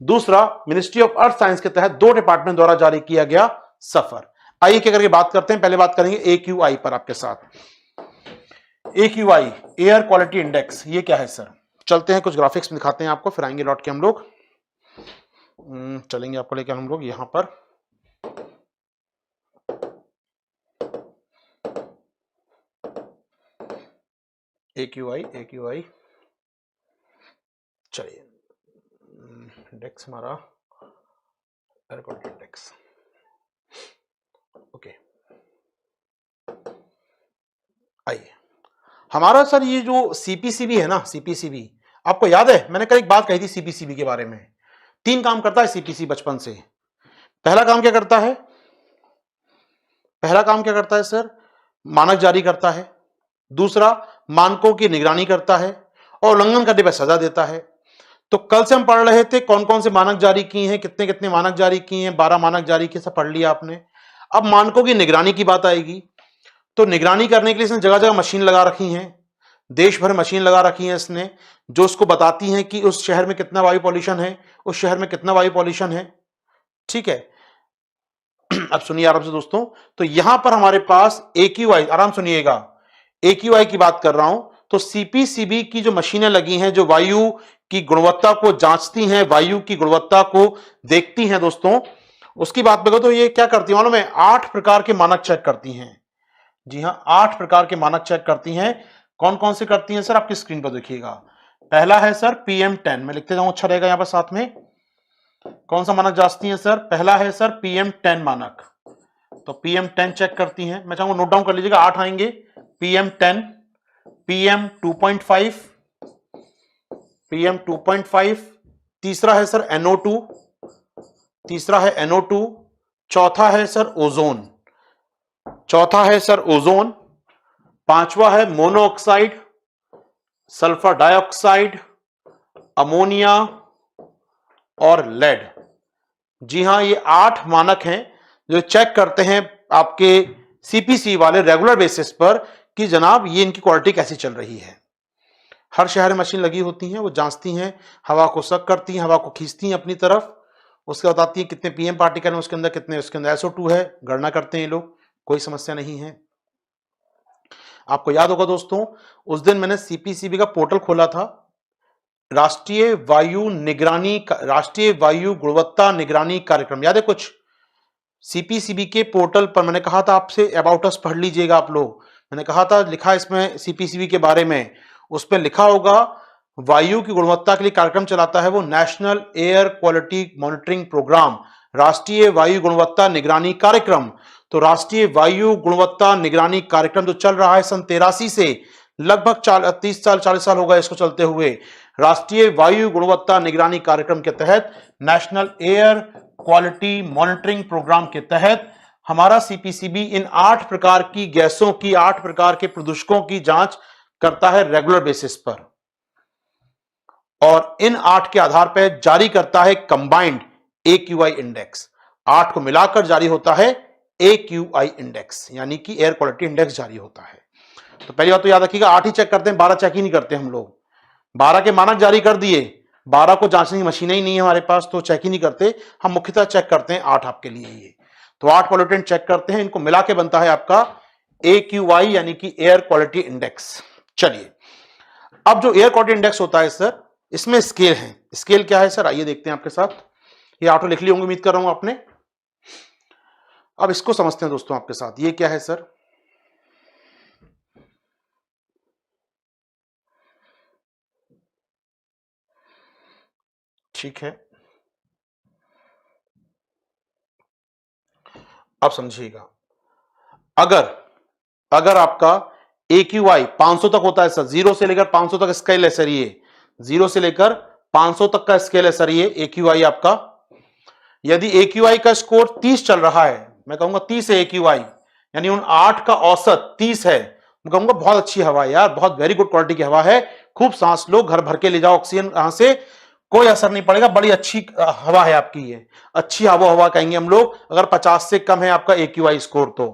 दूसरा मिनिस्ट्री ऑफ अर्थ साइंस के तहत दो डिपार्टमेंट द्वारा जारी किया गया सफर। आइए क्या करके बात करते हैं, पहले बात करेंगे AQI पर आपके साथ। AQI एयर क्वालिटी इंडेक्स, ये क्या है सर? चलते हैं कुछ ग्राफिक्स में दिखाते हैं आपको, फिर आएंगे लौट के हम लोग, चलेंगे आपको लेकर हम लोग यहां पर। AQI चलिए, इंडेक्स हमारा एयर क्वालिटी इंडेक्स, ओके। आइए, हमारा सर ये जो CPCB है ना, CPCB आपको याद है, मैंने कल एक बात कही थी CPCB के बारे में। 3 काम करता है CPCB बचपन से। पहला काम क्या करता है? पहला काम क्या करता है सर? मानक जारी करता है। दूसरा, मानकों की निगरानी करता है, और उल्लंघन करने पर सजा देता है। तो कल से हम पढ़ रहे थे कौन कौन से मानक जारी किए हैं, कितने कितने मानक जारी किए हैं, 12 मानक जारी किए, सब पढ़ लिया आपने। अब मानकों की निगरानी की बात आएगी, तो निगरानी करने के लिए इसने जगह जगह मशीन लगा रखी हैं। देश भर मशीन लगा रखी है इसने, जो उसको बताती हैं कि उस शहर में कितना वायु पॉल्यूशन है, उस शहर में कितना वायु पॉल्यूशन है। ठीक है, अब सुनिए आराम से दोस्तों। तो यहां पर हमारे पास AQI, आराम सुनिएगा, AQI की बात कर रहा हूं। तो CPCB की जो मशीनें लगी हैं, जो वायु की गुणवत्ता को जांचती हैं, वायु की गुणवत्ता को देखती हैं दोस्तों, उसकी बात करो तो ये क्या करती है मालूम है? 8 प्रकार के मानक चेक करती हैं। जी हां, 8 प्रकार के मानक चेक करती हैं। कौन कौन से करती हैं सर? आपकी स्क्रीन पर देखिएगा। पहला है सर PM10, मैं लिखते जाऊं, अच्छा रहेगा यहां पर साथ में। कौन सा मानक जांचती हैं सर? पहला है सर PM10 मानक। तो PM10 चेक करती हैं, मैं चाहूंगा नोट डाउन कर लीजिएगा, 8 आएंगे। PM10, PM2.5, PM2.5, तीसरा है सर NO2, तीसरा है NO2, चौथा है सर ओजोन, चौथा है सर ओजोन, पांचवा है मोनोऑक्साइड, सल्फर डाइऑक्साइड, अमोनिया और लेड। जी हां, ये 8 मानक हैं जो चेक करते हैं आपके CPC वाले रेगुलर बेसिस पर कि जनाब ये इनकी क्वालिटी कैसी चल रही है। हर शहर में मशीन लगी होती हैं, वो जांचती हैं, हवा को सक करती हैं, हवा को खींचती हैं अपनी तरफ, उसके बताती है कितने PM पार्टिकल है उसके अंदर, कितने उसके अंदर SO2 है, गणना करते हैं ये लोग, कोई समस्या नहीं है। आपको याद होगा दोस्तों, उस दिन मैंने CPCB का पोर्टल खोला था, राष्ट्रीय वायु निगरानी, राष्ट्रीय वायु गुणवत्ता निगरानी कार्यक्रम, याद है कुछ? CPCB के पोर्टल पर मैंने कहा था आपसे अबाउट अस पढ़ लीजिएगा आप लोग। मैंने कहा था, लिखा इसमें CPCB के बारे में, उस पर लिखा होगा वायु की गुणवत्ता के लिए कार्यक्रम चलाता है वो national air quality monitoring programme, राष्ट्रीय वायु गुणवत्ता निगरानी कार्यक्रम। तो राष्ट्रीय वायु गुणवत्ता निगरानी कार्यक्रम जो चल रहा है सन 83 से, लगभग 30 साल 40 साल हो गए इसको चलते हुए। राष्ट्रीय वायु गुणवत्ता निगरानी कार्यक्रम के तहत, national air quality monitoring programme के तहत हमारा CPCB इन 8 प्रकार की गैसों की, 8 प्रकार के प्रदूषकों की जांच करता है रेगुलर बेसिस पर, और इन 8 के आधार पर जारी करता है कंबाइंड AQI इंडेक्स। 8 को मिलाकर जारी होता है AQI इंडेक्स, यानी कि एयर क्वालिटी इंडेक्स जारी होता है। तो पहली बात तो याद रखिएगा, 8 ही चेक करते हैं, 12 चेक ही नहीं करते हम लोग। 12 के मानक जारी कर दिए, 12 को जांचने की मशीनें ही नहीं है हमारे पास, तो चेक ही नहीं करते। हम मुख्यतः चेक करते हैं 8 आपके लिए ये। तो 8 पॉल्यूटेंट चेक करते हैं, इनको मिला के बनता है आपका AQI, यानी कि एयर क्वालिटी इंडेक्स। चलिए, अब जो एयर क्वालिटी इंडेक्स होता है सर, इसमें स्केल है। स्केल क्या है सर? आइए देखते हैं आपके साथ। ये ऑटो लिख ली होंगे, उम्मीद कर रहा हूं आपने। अब इसको समझते हैं दोस्तों आपके साथ। ये क्या है सर? ठीक है, अब समझिएगा। अगर आपका AQI 500 तक होता है सर, 0 से लेकर 500 तक स्केल है सर, ये 0 से लेकर 500 तक का स्केल है सर ये AQI आपका। यदि AQI का स्कोर 30 चल रहा है, मैं कहूंगा 30 है AQI, यानी उन 8 का औसत 30 है, मैं कहूंगा बहुत अच्छी हवा है यार, बहुत वेरी गुड क्वालिटी की हवा है, खूब सांस लो, घर भर के ले जाओ ऑक्सीजन, यहां से कोई असर नहीं पड़ेगा, बड़ी अच्छी हवा है आपकी, ये अच्छी आबो हवा कहेंगे हम लोग अगर 50 से कम है आपका AQI स्कोर। तो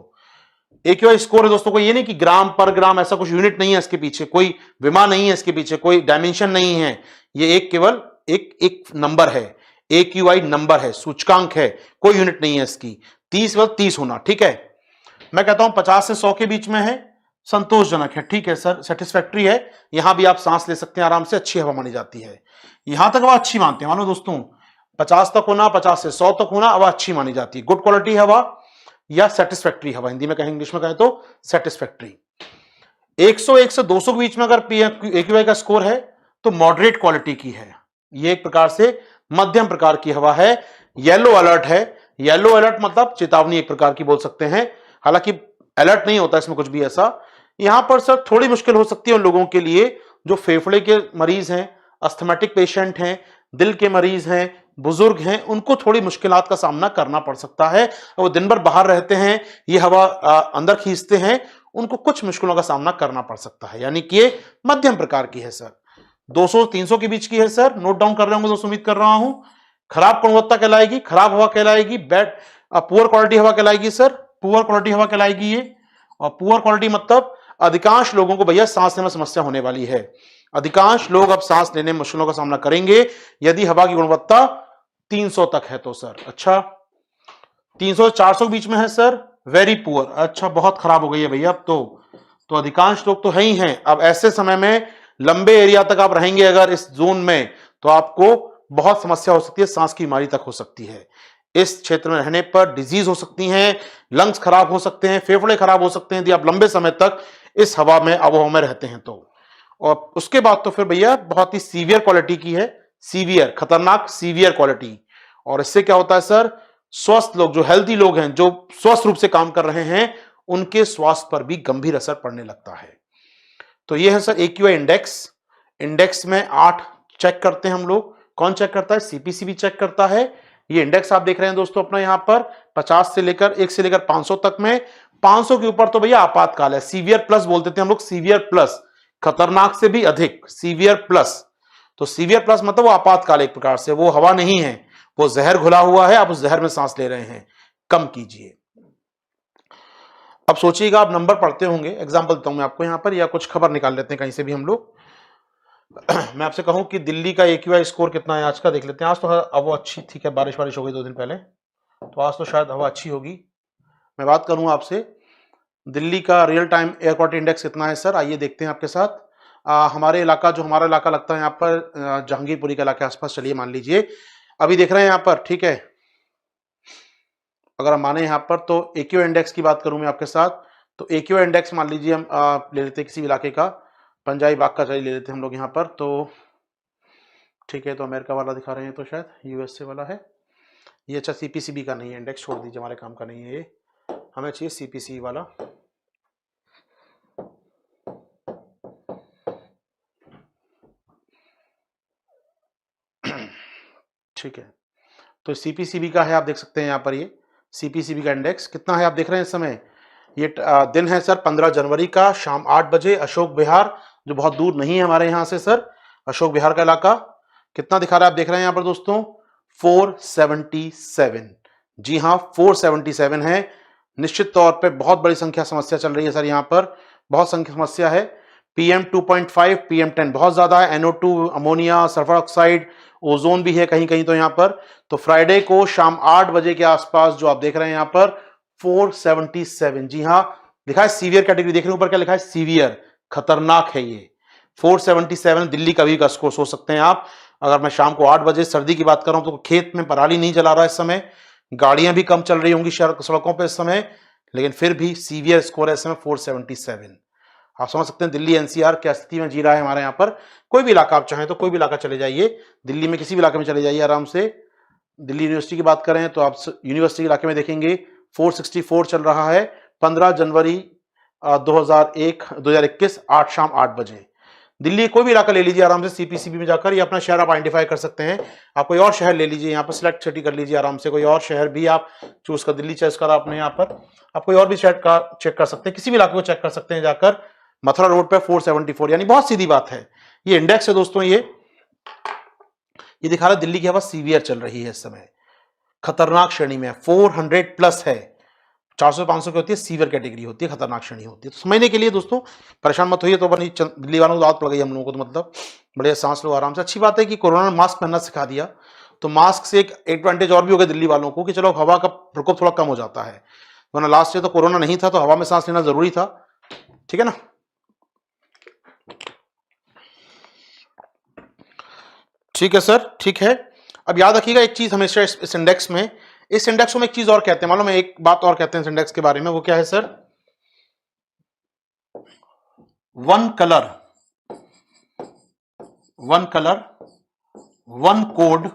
AQI स्कोर है दोस्तों, कोई ये नहीं कि ग्राम पर ग्राम, ऐसा कुछ यूनिट नहीं है इसके पीछे, कोई विमा नहीं है इसके पीछे, कोई डायमेंशन नहीं है, ये एक केवल एक नंबर है, AQI नंबर है, सूचकांक है, कोई यूनिट नहीं है इसकी। 30 व 30 होना, ठीक है। मैं कहता हूं 50 से 100 के बीच में है, संतोषजनक है, ठीक है सर, सेटिस्फैक्ट्री है, यहां भी आप सांस ले सकते हैं आराम से, अच्छी हवा मानी जाती है। यहां तक हवा अच्छी मानते हैं मानो दोस्तों, 50 तक होना, 50 से 100 तक होना, हवा अच्छी मानी जाती है, गुड क्वालिटी हवा या सेटिस्फैक्ट्री हवा, हिंदी में कहें, इंग्लिश में कहें तो सेटिस्फैक्ट्री। 101 से 200 के बीच में अगर AQI का स्कोर है तो मॉडरेट क्वालिटी की है, ये एक प्रकार से मध्यम प्रकार की हवा है। येलो अलर्ट है, येलो अलर्ट मतलब चेतावनी एक प्रकार की बोल सकते हैं, हालांकि अलर्ट नहीं होता इसमें कुछ भी ऐसा। यहां पर सर थोड़ी मुश्किल हो सकती है उन लोगों के लिए जो फेफड़े के मरीज हैं, अस्थमेटिक पेशेंट हैं, दिल के मरीज हैं, बुजुर्ग हैं, उनको थोड़ी मुश्किलात का सामना करना पड़ सकता है। वो दिन भर बाहर रहते हैं, ये हवा अंदर खींचते हैं, उनको कुछ मुश्किलों का सामना करना पड़ सकता है, यानी कि ये मध्यम प्रकार की है सर। 200-300 के बीच की है सर, नोट डाउन कर रहे होंगे दोस्तों, उम्मीद कर रहा हूं। खराब गुणवत्ता कहलाएगी, खराब हवा कहलाएगी, पुअर क्वालिटी हवा कहलाएगी सर, पुअर क्वालिटी हवा कहलाएगी ये। और पुअर क्वालिटी मतलब अधिकांश लोगों को भैया सांस लेने में समस्या होने वाली है। अधिकांश लोग अब सांस लेने में मुश्किलों का सामना करेंगे यदि हवा की गुणवत्ता 300 तक है तो सर। अच्छा 300 से 400 के बीच में है सर, वेरी पुअर। अच्छा बहुत खराब हो गई है भैया अब तो अधिकांश लोग तो है ही हैं। अब ऐसे समय में लंबे एरिया तक आप रहेंगे अगर इस जोन में, तो आपको बहुत समस्या हो सकती है, सांस की बीमारी तक हो सकती है। इस क्षेत्र में रहने पर डिजीज हो सकती हैं, लंग्स खराब हो सकते हैं, फेफड़े खराब हो सकते हैं यदि आप लंबे समय तक इस हवा में आबोहवा में रहते हैं तो। और उसके बाद तो फिर भैया बहुत ही सीवियर क्वालिटी की है, सीवियर खतरनाक सीवियर क्वालिटी। और इससे क्या होता है सर, स्वस्थ लोग जो हेल्दी लोग हैं, जो स्वस्थ रूप से काम कर रहे हैं, उनके स्वास्थ्य पर भी गंभीर असर पड़ने लगता है। तो ये है सर AQI इंडेक्स। इंडेक्स में 8 चेक करते हैं हम लोग। कौन चेक करता है? CPC भी चेक करता है। ये इंडेक्स आप देख रहे हैं दोस्तों अपना यहां पर 50 से लेकर 1 से लेकर 500 तक में। 500 के ऊपर तो भैया आपातकाल है, सीवियर प्लस बोलते थे हम लोग, सीवियर प्लस, खतरनाक से भी अधिक, सीवियर प्लस। तो सीवियर प्लस मतलब वो आपातकाल, एक प्रकार से वो हवा नहीं है, वो जहर घुला हुआ है, आप उस जहर में सांस ले रहे हैं, कम कीजिए। अब सोचिएगा आप नंबर पढ़ते होंगे, एग्जांपल देता हूं मैं आपको यहां पर, या कुछ खबर निकाल लेते हैं कहीं से भी हम लोग। मैं आपसे कहूं कि दिल्ली का AQI स्कोर कितना है आज का, देख लेते हैं। आज तो हवा अच्छी थी, क्या बारिश हो गई 2 दिन पहले, तो आज तो शायद हवा अच्छी होगी। मैं बात करूं आपसे दिल्ली का real time air quality index कितना है सर, आइए देखते हैं आपके साथ। हमारे इलाका, जो हमारा इलाका लगता है यहाँ पर जहांगीरपुरी के इलाके आसपास, चलिए मान लीजिए अभी देख रहे हैं यहाँ पर, ठीक है। अगर हम माने यहाँ पर तो AQI इंडेक्स की बात करूं मैं आपके साथ, तो AQI इंडेक्स मान लीजिए हम ले लेते हैं किसी भी इलाके का, पंजाबी बाग का चलिए ले लेते हैं हम लोग यहाँ पर, तो ठीक है। तो अमेरिका वाला दिखा रहे हैं, तो शायद USA वाला है ये। अच्छा CPCB का नहीं है इंडेक्स, छोड़ दीजिए, हमारे काम का नहीं है ये, हमें चाहिए CPC वाला। ठीक है, तो CPCB का है, आप देख सकते हैं यहाँ पर, ये CPCB का इंडेक्स कितना है आप देख रहे हैं इस समय। ये दिन है सर 15 जनवरी का, शाम 8 बजे। अशोक विहार, जो बहुत दूर नहीं है हमारे यहाँ से सर, अशोक विहार का इलाका कितना दिखा रहा है आप देख रहे हैं यहाँ पर दोस्तों, 477। जी हाँ 477 है। निश्चित तौर पे बहुत बड़ी संख्या समस्या चल रही है सर यहाँ पर, बहुत संख्या समस्या है। PM 2.5, PM 10 बहुत ज्यादा है, NO2 ammonia, sulphur oxide, ozone भी है कहीं कहीं तो यहाँ पर। तो फ्राइडे को शाम 8 बजे के आसपास जो आप देख रहे हैं यहाँ पर 477, जी हाँ लिखा है सीवियर कैटेगरी, देख रहे हैं ऊपर क्या लिखा है, सीवियर, खतरनाक है ये 477। दिल्ली का भी का स्कोर सोच सकते हैं आप। अगर मैं शाम को 8 बजे सर्दी की बात कर रहा हूं तो खेत में पराली नहीं जला रहा है इस समय, गाड़ियां भी कम चल रही होंगी सड़कों पर इस समय, लेकिन फिर भी सीवियर स्कोर है इस समय 477। आप समझ सकते हैं दिल्ली NCR क्या स्थिति में जी रहा है हमारे यहाँ पर। कोई भी इलाका आप चाहें तो कोई भी इलाका चले जाइए, दिल्ली में किसी भी इलाके में चले जाइए आराम से। दिल्ली यूनिवर्सिटी की बात करें तो आप यूनिवर्सिटी के इलाके में देखेंगे 464 चल रहा है, 15 जनवरी 2021 शाम 8 बजे। दिल्ली कोई भी इलाका ले लीजिए आराम से CPCB में जाकर, या अपना शहर आप आइडेंटिफाई कर सकते हैं। आप कोई और शहर ले लीजिए, यहाँ पर सिलेक्ट सिटी कर लीजिए आराम से, कोई और शहर भी आप चूज कर, दिल्ली चॉइस करा आपने यहाँ पर, आप कोई और भी शहर का चेक कर सकते हैं, किसी भी इलाके को चेक कर सकते हैं जाकर। मथुरा रोड पे 474, यानी बहुत सीधी बात है। ये इंडेक्स है दोस्तों, ये दिखा रहा है दिल्ली की हवा सीवियर चल रही है इस समय, खतरनाक श्रेणी में 400 प्लस है। 400-500 की होती है सीवियर कैटेगरी होती है, खतरनाक श्रेणी होती है। तो समझने के लिए दोस्तों परेशान मत होइए। तो दिल्ली वालों को आदत पड़ गई हम लोगों को, तो मतलब बढ़िया सांस लो आराम से। अच्छी बात है कि कोरोना ने मास्क पहनना सिखा दिया, तो मास्क से एक एडवांटेज और भी हो गया दिल्ली वालों को कि चलो हवा का प्रकोप थोड़ा कम हो जाता है, वरना लास्ट ईयर तो कोरोना नहीं था तो हवा में सांस लेना जरूरी था, ठीक है ना। ठीक है सर, ठीक है। अब याद रखिएगा एक चीज हमेशा इस इंडेक्स में, इस इंडेक्स में एक चीज और कहते हैं, मालूम है एक बात और कहते हैं इस इंडेक्स के बारे में, वो क्या है sir, one colour, one code,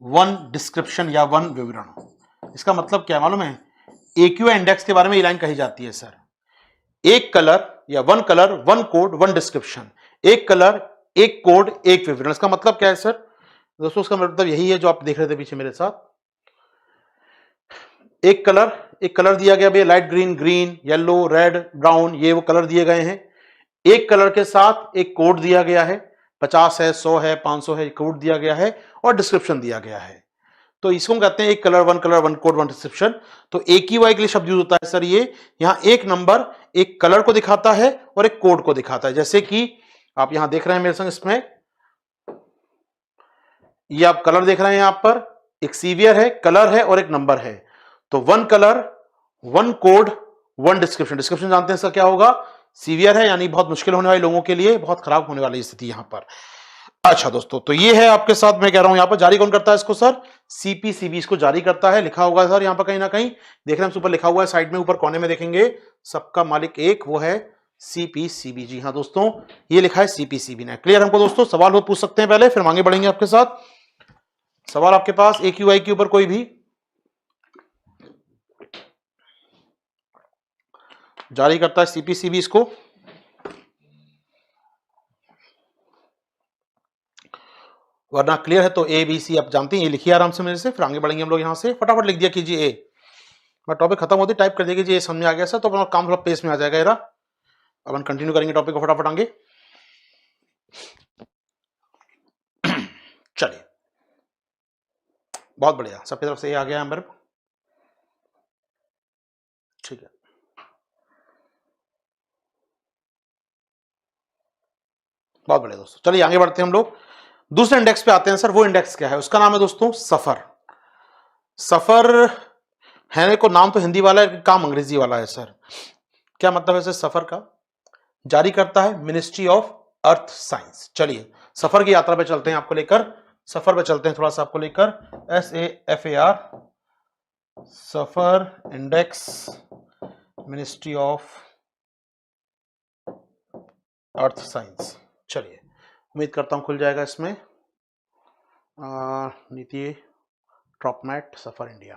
one description या वन विवरण। इसका मतलब क्या है मालूम है, AQI इंडेक्स के बारे में ये लाइन कही जाती है सर, एक कलर या one colour, one code, one description, एक कलर, एक कोड, एक विवरण। इसका मतलब क्या है सर दोस्तों, इसका मतलब यही है जो आप देख रहे थे पीछे मेरे साथ, एक कलर दिया गया भैया, light green, green, yellow, red, brown, ये वो कलर दिए गए हैं। एक कलर के साथ एक कोड दिया गया है, 50 है, 100 है, 500 है, कोड दिया गया है और डिस्क्रिप्शन दिया गया है। तो इसको हम कहते हैं एक colour one code one description. तो AQI के लिए शब्द यूज होता है सर ये, यहां एक नंबर एक कलर को दिखाता है और एक कोड को दिखाता है। जैसे कि आप यहां देख रहे हैं मेरे संग, इसमें ये आप कलर देख रहे हैं, यहां पर एक सीवियर है, कलर है और एक नंबर है। तो one colour one code one description. Description जानते हैं इसका क्या होगा, सीवियर है यानी बहुत मुश्किल होने वाले लोगों के लिए, बहुत खराब होने वाली स्थिति यहां पर। अच्छा दोस्तों, तो ये है आपके साथ, मैं कह रहा हूं यहां पर जारी कौन करता है इसको सर, CPCB इसको जारी करता है। लिखा होगा सर यहां पर कहीं ना कहीं, देख रहे हैं ऊपर लिखा हुआ है, साइड में ऊपर कोने में देखेंगे, सबका मालिक एक, वो है CPCB। जी हाँ दोस्तों, ये लिखा है CPCB ने। क्लियर हमको दोस्तों? सवाल हो पूछ सकते हैं पहले, फिर आगे बढ़ेंगे आपके साथ। सवाल आपके पास AQI के ऊपर कोई भी जारी करता है CPCB इसको, वरना क्लियर है तो ABC आप जानते हैं, ये लिखिए आराम से मेरे से, फिर आगे बढ़ेंगे हम लोग। यहां से फटाफट लिख दिया कीजिए A, मैं टॉपिक खत्म होती टाइप कर दिया कीजिए, समझ में आ गया सर, तो अपना काम थोड़ा पेस में आ जाएगा। अब हम कंटिन्यू करेंगे टॉपिक को फटाफट आगे। चलिए, बहुत बढ़िया, सबकी तरफ से ये आ गया नंबर, ठीक है। बहुत बढ़िया दोस्तों, चलिए आगे बढ़ते हैं हम लोग। दूसरे इंडेक्स पे आते हैं सर। वो इंडेक्स क्या है, उसका नाम है दोस्तों सफर। सफर है को नाम तो हिंदी वाला है, काम अंग्रेजी वाला है सर। क्या मतलब है सर सफर का? जारी करता है मिनिस्ट्री ऑफ अर्थ साइंस। चलिए सफर की यात्रा पे चलते हैं, आपको लेकर सफर पे चलते हैं थोड़ा सा आपको लेकर। SAFAR, suffer index ministry of earth science. चलिए उम्मीद करता हूं खुल जाएगा इसमें। नीति ट्रॉपमैट सफर इंडिया,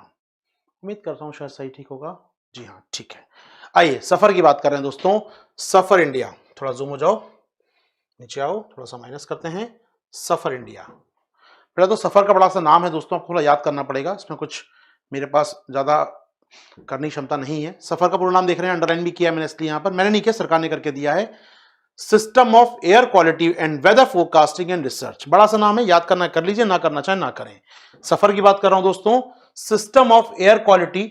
उम्मीद करता हूं शायद सही ठीक होगा। जी हाँ ठीक है। आइए सफर की बात कर रहे हैं दोस्तों, सफर इंडिया। थोड़ा जूम हो जाओ, नीचे आओ, थोड़ा सा माइनस करते हैं। सफर इंडिया, पहले तो सफर का बड़ा सा नाम है दोस्तों, आपको थोड़ा याद करना पड़ेगा, इसमें कुछ मेरे पास ज्यादा करने की क्षमता नहीं है। सफर का पूरा नाम देख रहे हैं, अंडरलाइन भी किया मैंने, इसलिए यहां पर मैंने नहीं किया, सरकार ने करके दिया है। System of air quality and weather forecasting and research. बड़ा सा नाम है, याद करना कर लीजिए, ना करना चाहे ना करें। सफर की बात कर रहा हूं दोस्तों, system of air quality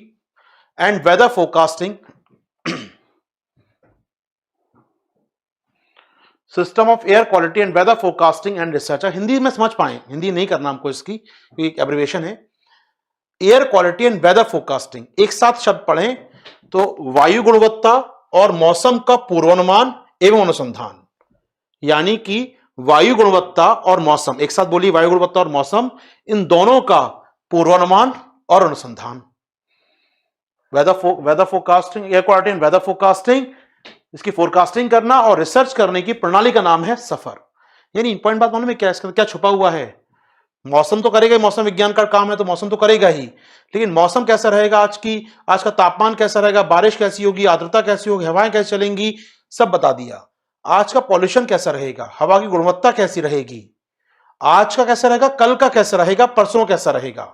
and weather forecasting, system of air quality and weather forecasting and research. Hindi में समझ पाए, हिंदी नहीं करना हमको इसकी, एक एब्रिविएशन है। Air quality and weather forecasting, एक साथ शब्द पढ़ें तो वायु गुणवत्ता और मौसम का पूर्वानुमान एवं अनुसंधान, यानी कि वायु गुणवत्ता और मौसम, एक साथ बोलिए, वायु गुणवत्ता और मौसम, इन दोनों का पूर्वानुमान और अनुसंधान। Weather forecasting, air quality and weather forecasting, इसकी फोरकास्टिंग करना और रिसर्च करने की प्रणाली का नाम है सफर। यानी इंपॉर्टेंट बात मालूम है क्या, इसका क्या छुपा हुआ है? मौसम तो करेगा, मौसम विज्ञान का काम है तो मौसम तो करेगा ही, लेकिन मौसम कैसा रहेगा, आज का तापमान कैसा रहेगा, बारिश कैसी होगी, आर्द्रता कैसी होगी, हवाएं कैसी चलेंगी, सब बता दिया। आज का पॉल्यूशन कैसा रहेगा, हवा की गुणवत्ता कैसी रहेगी, आज का कैसा रहेगा, कल का कैसा रहेगा, परसों कैसा रहेगा।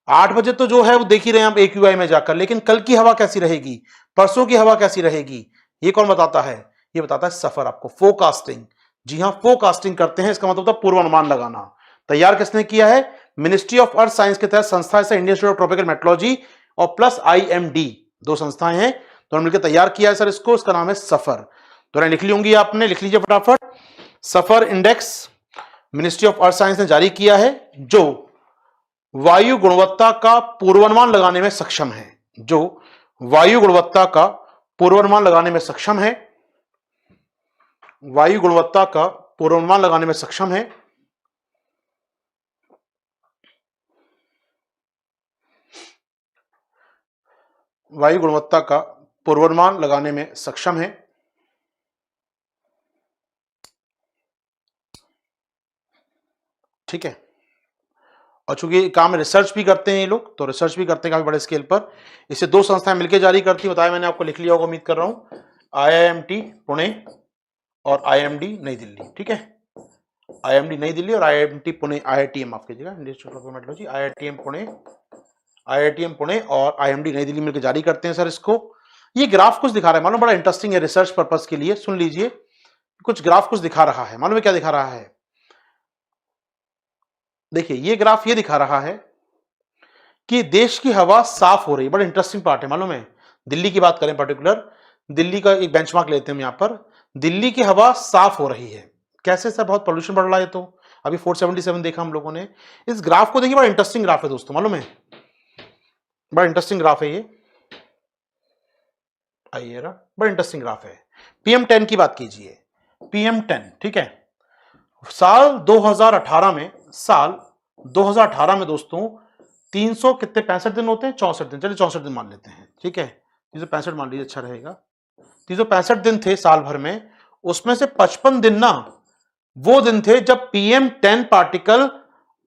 8 बजे तो जो है वो देख ही रहे हैं आप AQI में जाकर, लेकिन कल की हवा कैसी रहेगी, परसों की हवा कैसी रहेगी, ये कौन बताता है? ये बताता है सफर आपको, फोरकास्टिंग। जी हाँ, फोरकास्टिंग करते हैं, इसका मतलब होता है पूर्वानुमान लगाना। तैयार किसने किया है? मिनिस्ट्री ऑफ अर्थ साइंस के तहत संस्था है Indian institute of tropical metrology और प्लस IMD, दो संस्थाएं हैं, दोनों मिलकर तैयार किया है सर इसको, इसका नाम है सफर। तो लिख ली होंगी आपने, लिख लीजिए फटाफट। SAFAR index ministry of earth science ने जारी किया है, जो वायु गुणवत्ता का पूर्वानुमान लगाने में सक्षम है, जो वायु गुणवत्ता का पूर्वानुमान लगाने में सक्षम है, वायु गुणवत्ता का पूर्वानुमान लगाने में सक्षम है, वायु गुणवत्ता का पूर्वानुमान लगाने में सक्षम है। ठीक है, और चूंकि काम में रिसर्च भी करते हैं ये लोग, तो रिसर्च भी करते हैं काफी बड़े स्केल पर। इसे दो संस्थाएं मिलकर जारी करती है, बताया मैंने आपको, लिख लिया होगा उम्मीद कर रहा हूं, IIMT पुणे और IMD नई दिल्ली। ठीक है, IMD नई दिल्ली और IIMT पुणे, IITM माफ कीजिएगा, Indian institute of metrology, IITM Pune और IMD नई दिल्ली मिलकर जारी करते हैं सर इसको। ये ग्राफ कुछ दिखा रहा है, मालूम, बड़ा इंटरेस्टिंग है रिसर्च पर्पस के लिए, सुन लीजिए। कुछ ग्राफ कुछ दिखा रहा है, मालूम है क्या दिखा रहा है? देखिए ये ग्राफ ये दिखा रहा है कि देश की हवा साफ हो रही है। बड़ा इंटरेस्टिंग पार्ट है, मालूम है। दिल्ली की बात करें पर्टिकुलर, दिल्ली का एक बेंचमार्क लेते हैं हम यहां पर। दिल्ली की हवा साफ हो रही है। कैसे सर? बहुत पोल्यूशन बढ़ रहा है। तो अभी 477 देखा हम लोगों ने। इस ग्राफ को देखिए, बड़ा इंटरेस्टिंग ग्राफ है दोस्तों, मालूम है। बड़ा इंटरेस्टिंग ग्राफ है ये। आइए, बड़ा इंटरेस्टिंग ग्राफ है। PM10 की बात कीजिए, PM10, ठीक है। साल 2018 में, साल 2018 में दोस्तों 300 कितने 65 दिन होते हैं, 64 दिन, चलिए 64 दिन मान लेते हैं, ठीक है। 365 मान लीजिए, अच्छा रहेगा। 365 दिन थे साल भर में, उसमें से 55 दिन ना वो दिन थे जब PM10 पार्टिकल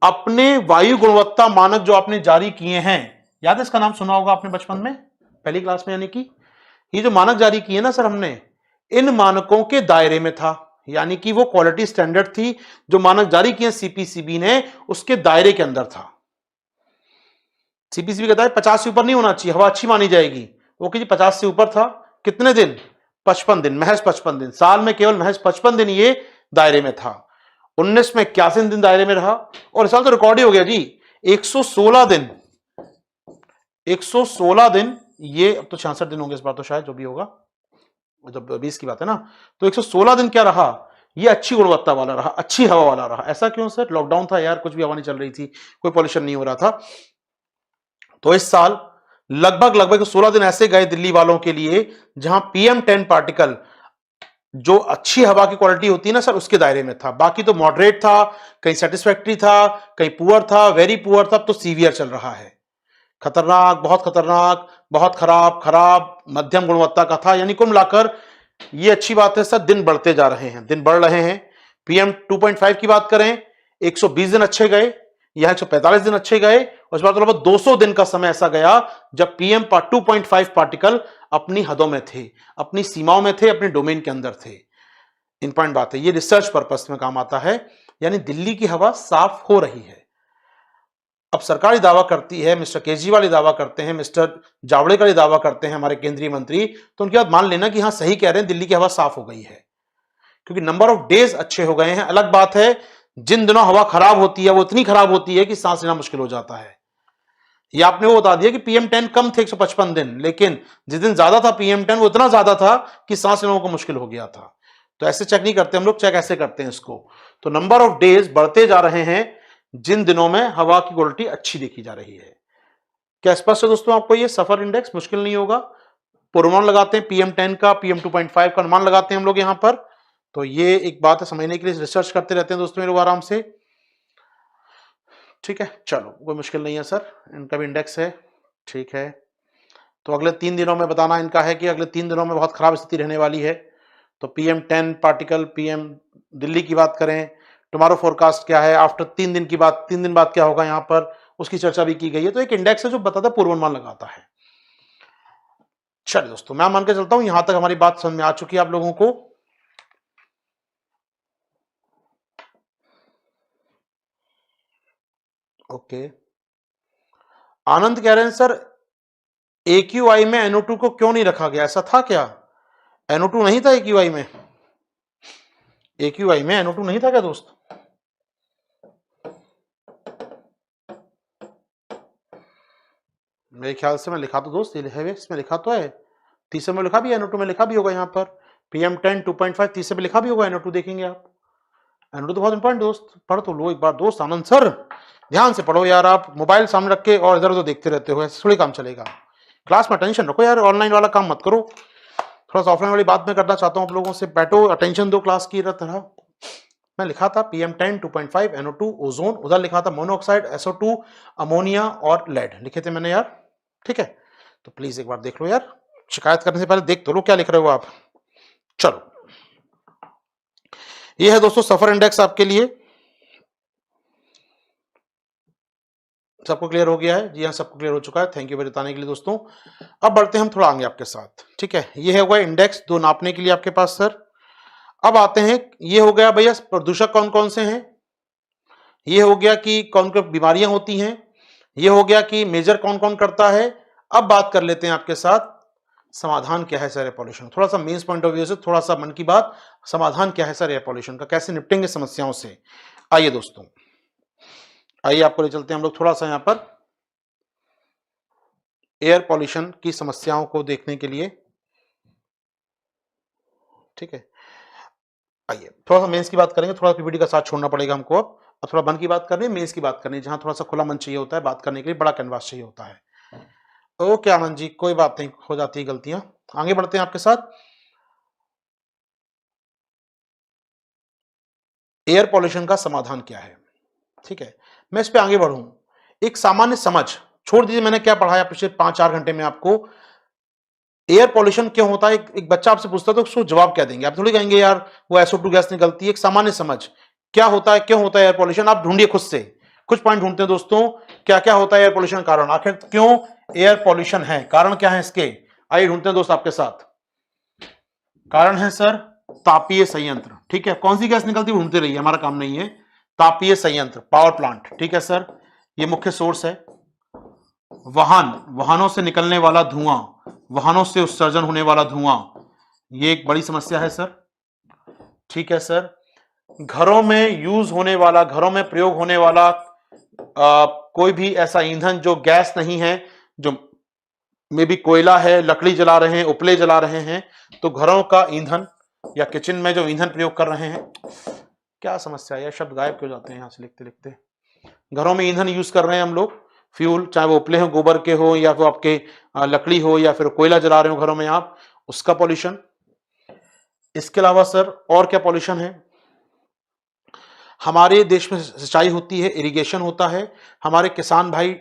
अपने वायु गुणवत्ता मानक जो आपने जारी किए हैं, याद है इसका नाम सुना होगा आपने बचपन में, पहली क्लास में, यानी कि ये जो मानक जारी किए ना सर हमने, इन मानकों के दायरे में था। यानी कि वो क्वालिटी स्टैंडर्ड थी जो मानक जारी किए CPCB ने, उसके दायरे के अंदर था। CPCB कहता है 50 से ऊपर नहीं होना चाहिए, हवा अच्छी मानी जाएगी। ओके जी, 50 से ऊपर था। कितने दिन? 55 दिन, महज 55 दिन। साल में केवल महज 55 दिन ये दायरे में था। 19 में 81 दिन दायरे में रहा, और इस साल तो रिकॉर्ड ही हो गया जी, 116 दिन। 116 दिन ये, अब तो 66 दिन होंगे इस बार तो शायद, जो भी होगा, जब 20 की बात है ना। तो 116 दिन क्या रहा? ये अच्छी गुणवत्ता वाला रहा, अच्छी हवा वाला रहा। ऐसा क्यों सर? लॉकडाउन था यार, कुछ भी हवा नहीं चल रही थी, कोई पॉल्यूशन नहीं हो रहा था। तो इस साल लगभग 16 दिन ऐसे गए दिल्ली वालों के लिए जहां PM10 पार्टिकल, जो अच्छी हवा की क्वालिटी होती है ना सर, उसके दायरे में था। बाकी तो मॉडरेट था, कहीं सेटिस्फैक्ट्री था, कहीं पुअर था, वेरी पुअर था, तो सीवियर चल रहा है। खतरनाक, बहुत खतरनाक, बहुत खराब, खराब, मध्यम गुणवत्ता का था। यानी कुल मिलाकर ये अच्छी बात है सर, दिन बढ़ते जा रहे हैं, दिन बढ़ रहे हैं। PM2.5 की बात करें, 120 दिन अच्छे गए, यहां 145 दिन अच्छे गए, और इस बार तो लगभग 200 दिन का समय ऐसा गया जब PM2.5 पार्टिकल अपनी हदों में थे, अपनी सीमाओं में थे, अपने डोमेन के अंदर थे। इंपॉर्टेंट बात है, ये रिसर्च पर्पस में काम आता है। यानी दिल्ली की हवा साफ हो रही है। अब सरकार दावा करती है, मिस्टर केजरीवाल दावा करते हैं, मिस्टर जावड़ेकर दावा करते हैं, हमारे केंद्रीय मंत्री, तो उनकी बात मान लेना कि हाँ सही कह रहे हैं, दिल्ली की हवा साफ हो गई है, क्योंकि नंबर ऑफ डेज अच्छे हो गए हैं। अलग बात है, जिन दिनों हवा खराब होती है वो इतनी खराब होती है कि सांस लेना मुश्किल हो जाता है। ये आपने वो बता दिया कि PM10 कम थे 155 दिन, लेकिन जिस दिन ज्यादा था PM10 वो इतना ज्यादा था कि सांस लेने को मुश्किल हो गया था। तो ऐसे चेक नहीं करते हम लोग, चेक ऐसे करते हैं इसको। तो नंबर ऑफ डेज बढ़ते जा रहे हैं जिन दिनों में हवा की क्वालिटी अच्छी देखी जा रही है। क्या स्पष्ट है दोस्तों आपको? ये सफर इंडेक्स मुश्किल नहीं होगा। पूर्वानुमान लगाते हैं PM10 का, PM2.5 का अनुमान लगाते हैं हम लोग यहां पर। तो ये एक बात है, समझने के लिए रिसर्च करते रहते हैं दोस्तों मेरे लोग आराम से, ठीक है। चलो, कोई मुश्किल नहीं है सर, इनका भी इंडेक्स है, ठीक है। तो अगले 3 दिनों में बताना इनका है कि अगले 3 दिनों में बहुत खराब स्थिति रहने वाली है। तो PM10 पार्टिकल, PM दिल्ली की बात करें, टुमारो फोरकास्ट क्या है, आफ्टर 3 दिन की बात, 3 दिन बाद क्या होगा यहाँ पर, उसकी चर्चा भी की गई है। तो एक इंडेक्स है जो बताता है, पूर्वानुमान लगाता है। चलिए दोस्तों, मैं मान के चलता हूं यहां तक हमारी बात समझ में आ चुकी है आप लोगों को। ओके, आनंद कह रहे हैं सर AQI में NO2 को क्यों नहीं रखा गया, ऐसा था क्या? NO2 नहीं था AQI में? AQI में NO2 नहीं था क्या दोस्त? मेरे ख्याल से मैं लिखा तो दोस्त, ये है इसमें लिखा तो है, तीसरे में लिखा भी है, NO2 में लिखा भी होगा यहाँ पर, PM10 2.5 तीसरे में लिखा भी होगा NO2, देखेंगे आप। NO2 तो बहुत इंपॉर्टेंट दोस्त, पढ़ तो लो एक बार दोस्त। आनंद सर ध्यान से पढ़ो यार, आप मोबाइल सामने रख के और इधर उधर देखते रहते हो, ऐसे थोड़ी काम चलेगा। क्लास में अटेंशन रखो यार, ऑनलाइन वाला काम मत करो। थोड़ा सा ऑफलाइन वाली बात मैं करना चाहता हूँ आप लोगों से, बैठो अटेंशन दो क्लास की तरह। मैं लिखा था PM10 2.5 NO2 ओजोन, उधर लिखा था मोनोऑक्साइड SO2 अमोनिया और लेड, लिखे थे मैंने यार, ठीक है। तो प्लीज एक बार देख लो यार, शिकायत करने से पहले देख तो लो क्या लिख रहे हो आप। चलो, ये है दोस्तों सफर इंडेक्स आपके लिए। सबको क्लियर हो गया है? जी हाँ, सबको क्लियर हो चुका है। थैंक यू मेरे बताने के लिए दोस्तों। अब बढ़ते हैं हम थोड़ा आगे आपके साथ, ठीक है। ये होगा इंडेक्स दो नापने के लिए आपके पास सर। अब आते हैं, ये हो गया भैया प्रदूषक कौन कौन से हैं, ये हो गया कि कौन कौन बीमारियां होती हैं, ये हो गया कि मेजर कौन कौन करता है। अब बात कर लेते हैं आपके साथ समाधान क्या है सर एयर पॉल्यूशन, थोड़ा सा मेंस पॉइंट ऑफ व्यू से, थोड़ा सा मन की बात, समाधान क्या है सर एयर पॉल्यूशन का, कैसे निपटेंगे समस्याओं से। आइए दोस्तों, आइए आपको ले चलते हैं हम लोग थोड़ा सा यहाँ पर। एयर पॉल्यूशन की समस्याओं को देखने के लिए। ठीक है, आइए थोड़ा सा मेंस की बात करेंगे, थोड़ा पीपीटी का साथ छोड़ना पड़ेगा हमको। अब थोड़ा बंद की बात करनी है, मेंस की बात करनी है, जहां थोड़ा सा खुला मन चाहिए होता है बात करने के लिए, बड़ा कैनवास चाहिए होता है। ओके आनंद जी, कोई बात नहीं, हो जाती है गलतियां। आगे बढ़ते हैं आपके साथ। एयर पॉल्यूशन का समाधान क्या है? ठीक है, मैं इस पे आगे बढ़ूं। एक सामान्य समझ, छोड़ दीजिए मैंने क्या पढ़ाया पिछले 5-4 घंटे में आपको। एयर पॉल्यूशन क्यों होता है, एक बच्चा आपसे पूछता है तो उसको जवाब क्या देंगे? आप थोड़ी कहेंगे यार वो SO2 गैस निकलती है। एक सामान्य समझ, क्या होता है, क्यों होता है एयर पॉल्यूशन, आप ढूंढिए खुद से। कुछ पॉइंट ढूंढते हैं दोस्तों, क्या क्या होता है एयर पॉल्यूशन, कारण आखिर क्यों एयर पॉल्यूशन है, कारण क्या है इसके, आइए ढूंढते हैं दोस्त आपके साथ। कारण है सर तापीय संयंत्र। ठीक है, कौन सी गैस निकलती है ढूंढते रहिए, हमारा काम नहीं है। तापीय संयंत्र, पावर प्लांट। ठीक है सर, ये मुख्य सोर्स है। वाहनों से निकलने वाला धुआं, वाहनों से उत्सर्जन होने वाला धुआं, ये एक बड़ी समस्या है सर। ठीक है सर, घरों में यूज होने वाला, घरों में प्रयोग होने वाला कोई भी ऐसा ईंधन जो गैस नहीं है, जो में भी कोयला है, लकड़ी जला रहे हैं, उपले जला रहे हैं, तो घरों का ईंधन या किचन में जो ईंधन प्रयोग कर रहे हैं, क्या समस्या है, शब्द गायब क्यों जाते हैं यहां से लिखते लिखते। घरों में ईंधन यूज कर रहे हैं हम लोग, फ्यूल, चाहे वो उपले हो, गोबर के हो, या फिर आपके लकड़ी हो, या फिर कोयला जला रहे हो घरों में आप, उसका पॉल्यूशन। इसके अलावा सर और क्या पॉल्यूशन है? हमारे देश में सिंचाई होती है, इरिगेशन होता है, हमारे किसान भाई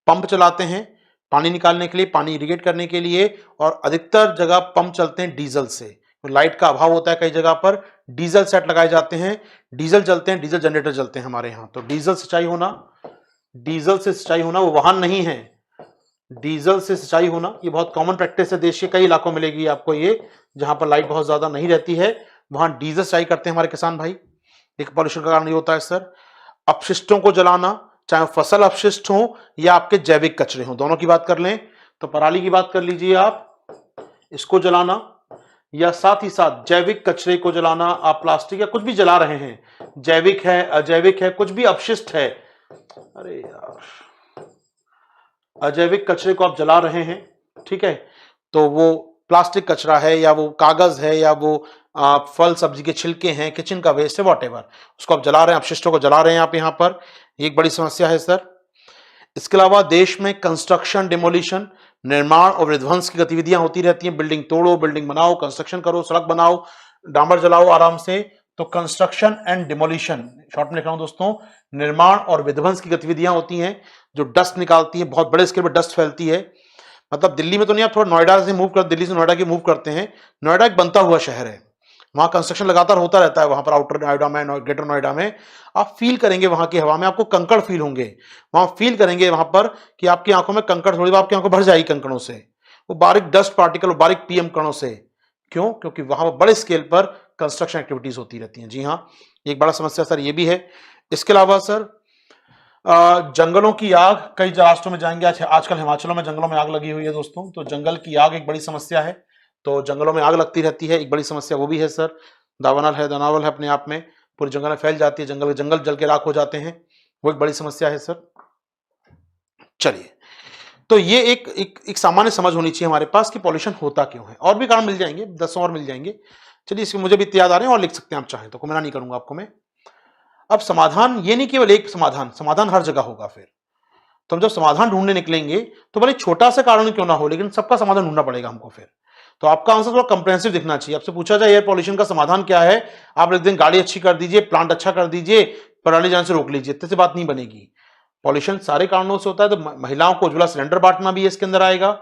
पंप चलाते हैं पानी निकालने के लिए, पानी इरिगेट करने के लिए, और अधिकतर जगह पंप चलते हैं डीजल से। तो लाइट का अभाव होता है कई जगह पर, डीजल सेट लगाए जाते हैं, डीजल जलते हैं, डीजल जनरेटर जलते हैं हमारे यहाँ। तो डीजल सिंचाई होना, डीजल से सिंचाई होना, वो वाहन नहीं है, डीजल से सिंचाई होना, ये बहुत कॉमन प्रैक्टिस है, देश के कई इलाकों में मिलेगी आपको ये, जहां पर लाइट बहुत ज्यादा नहीं रहती है, वहां डीजल सिंचाई करते हैं हमारे किसान भाई। एक पॉल्यूशन का कारण ये होता है सर। अपशिष्टों को जलाना, चाहे फसल अपशिष्ट हो या आपके जैविक कचरे हो, दोनों की बात कर लें तो पराली की बात कर लीजिए आप, इसको जलाना, या साथ ही साथ जैविक कचरे को जलाना, आप प्लास्टिक या कुछ भी जला रहे हैं, जैविक है अजैविक है, कुछ भी अपशिष्ट है, अरे यार, अजैविक कचरे को आप जला रहे हैं, ठीक है, तो वो प्लास्टिक कचरा है, या वो कागज है, या वो फल सब्जी के छिलके हैं, किचन का वेस्ट है, वॉटेवर, उसको आप जला रहे हैं, अपशिष्टों को जला रहे हैं आप यहाँ पर, ये एक बड़ी समस्या है सर। इसके अलावा देश में कंस्ट्रक्शन, डिमोलिशन, निर्माण और विध्वंस की गतिविधियां होती रहती हैं, बिल्डिंग तोड़ो, बिल्डिंग बनाओ, कंस्ट्रक्शन करो, सड़क बनाओ, डामर जलाओ आराम से। तो कंस्ट्रक्शन एंड डिमोलिशन, शॉर्ट में लिख रहा हूं दोस्तों, निर्माण और विध्वंस की गतिविधियां होती हैं, जो डस्ट निकालती है, बहुत बड़े स्केल पर डस्ट फैलती है। मतलब दिल्ली में तो नहीं, आप थोड़ा नोएडा से मूव कर, दिल्ली से नोएडा की मूव करते हैं, नोएडा एक बनता हुआ शहर है, वहां कंस्ट्रक्शन लगातार होता रहता है, वहां पर आउटर नोएडा में, ग्रेटर नोएडा में आप फील करेंगे, वहां की हवा में आपको कंकड़ फील होंगे, वहां फील करेंगे वहां पर कि आपकी आंखों में कंकड़, थोड़ी बार आपकी आंखों भर जाएगी कंकड़ों से, वो बारीक डस्ट पार्टिकल, बारीक पीएम कणों से। क्यों? क्योंकि वहां बड़े स्केल पर कंस्ट्रक्शन एक्टिविटीज होती रहती हैं। जी हाँ, एक बड़ा समस्या सर ये भी है। इसके अलावा सर जंगलों की आग, कई राष्ट्रों में जाएंगे, आजकल हिमाचलों में जंगलों में आग लगी हुई है दोस्तों, तो जंगल की आग एक बड़ी समस्या है, तो जंगलों में आग लगती रहती है, एक बड़ी समस्या वो भी है सर। दावानल है अपने आप में, पूरे जंगल में फैल जाती है, जंगल जल के राख हो जाते हैं, वो एक बड़ी समस्या है सर। चलिए, तो ये एक सामान्य समझ होनी चाहिए हमारे पास कि पॉल्यूशन होता क्यों है। और भी कारण मिल जाएंगे, 10 और मिल जाएंगे, चलिए इसके मुझे भी याद आ रहे हैं, और लिख सकते हैं आप चाहें तो, मना नहीं करूंगा आपको मैं। अब समाधान ये नहीं केवल एक समाधान हर जगह होगा, फिर तो हम जब समाधान ढूंढने निकलेंगे तो भले छोटा सा कारण क्यों ना हो, लेकिन सबका समाधान ढूंढना पड़ेगा हमको फिर। तो आपका आंसर थोड़ा कंप्रेहेंसिव दिखना चाहिए। आपसे पूछा जाए एयर पॉल्यूशन का समाधान क्या है, आप लिख दें गाड़ी अच्छी कर दीजिए, प्लांट अच्छा कर दीजिए, पराली जाने से रोक लीजिए, इतने से बात नहीं बनेगी। पॉल्यूशन सारे कारणों से होता है, तो महिलाओं को उज्ज्वला सिलेंडर बांटना भी इसके अंदर आएगा।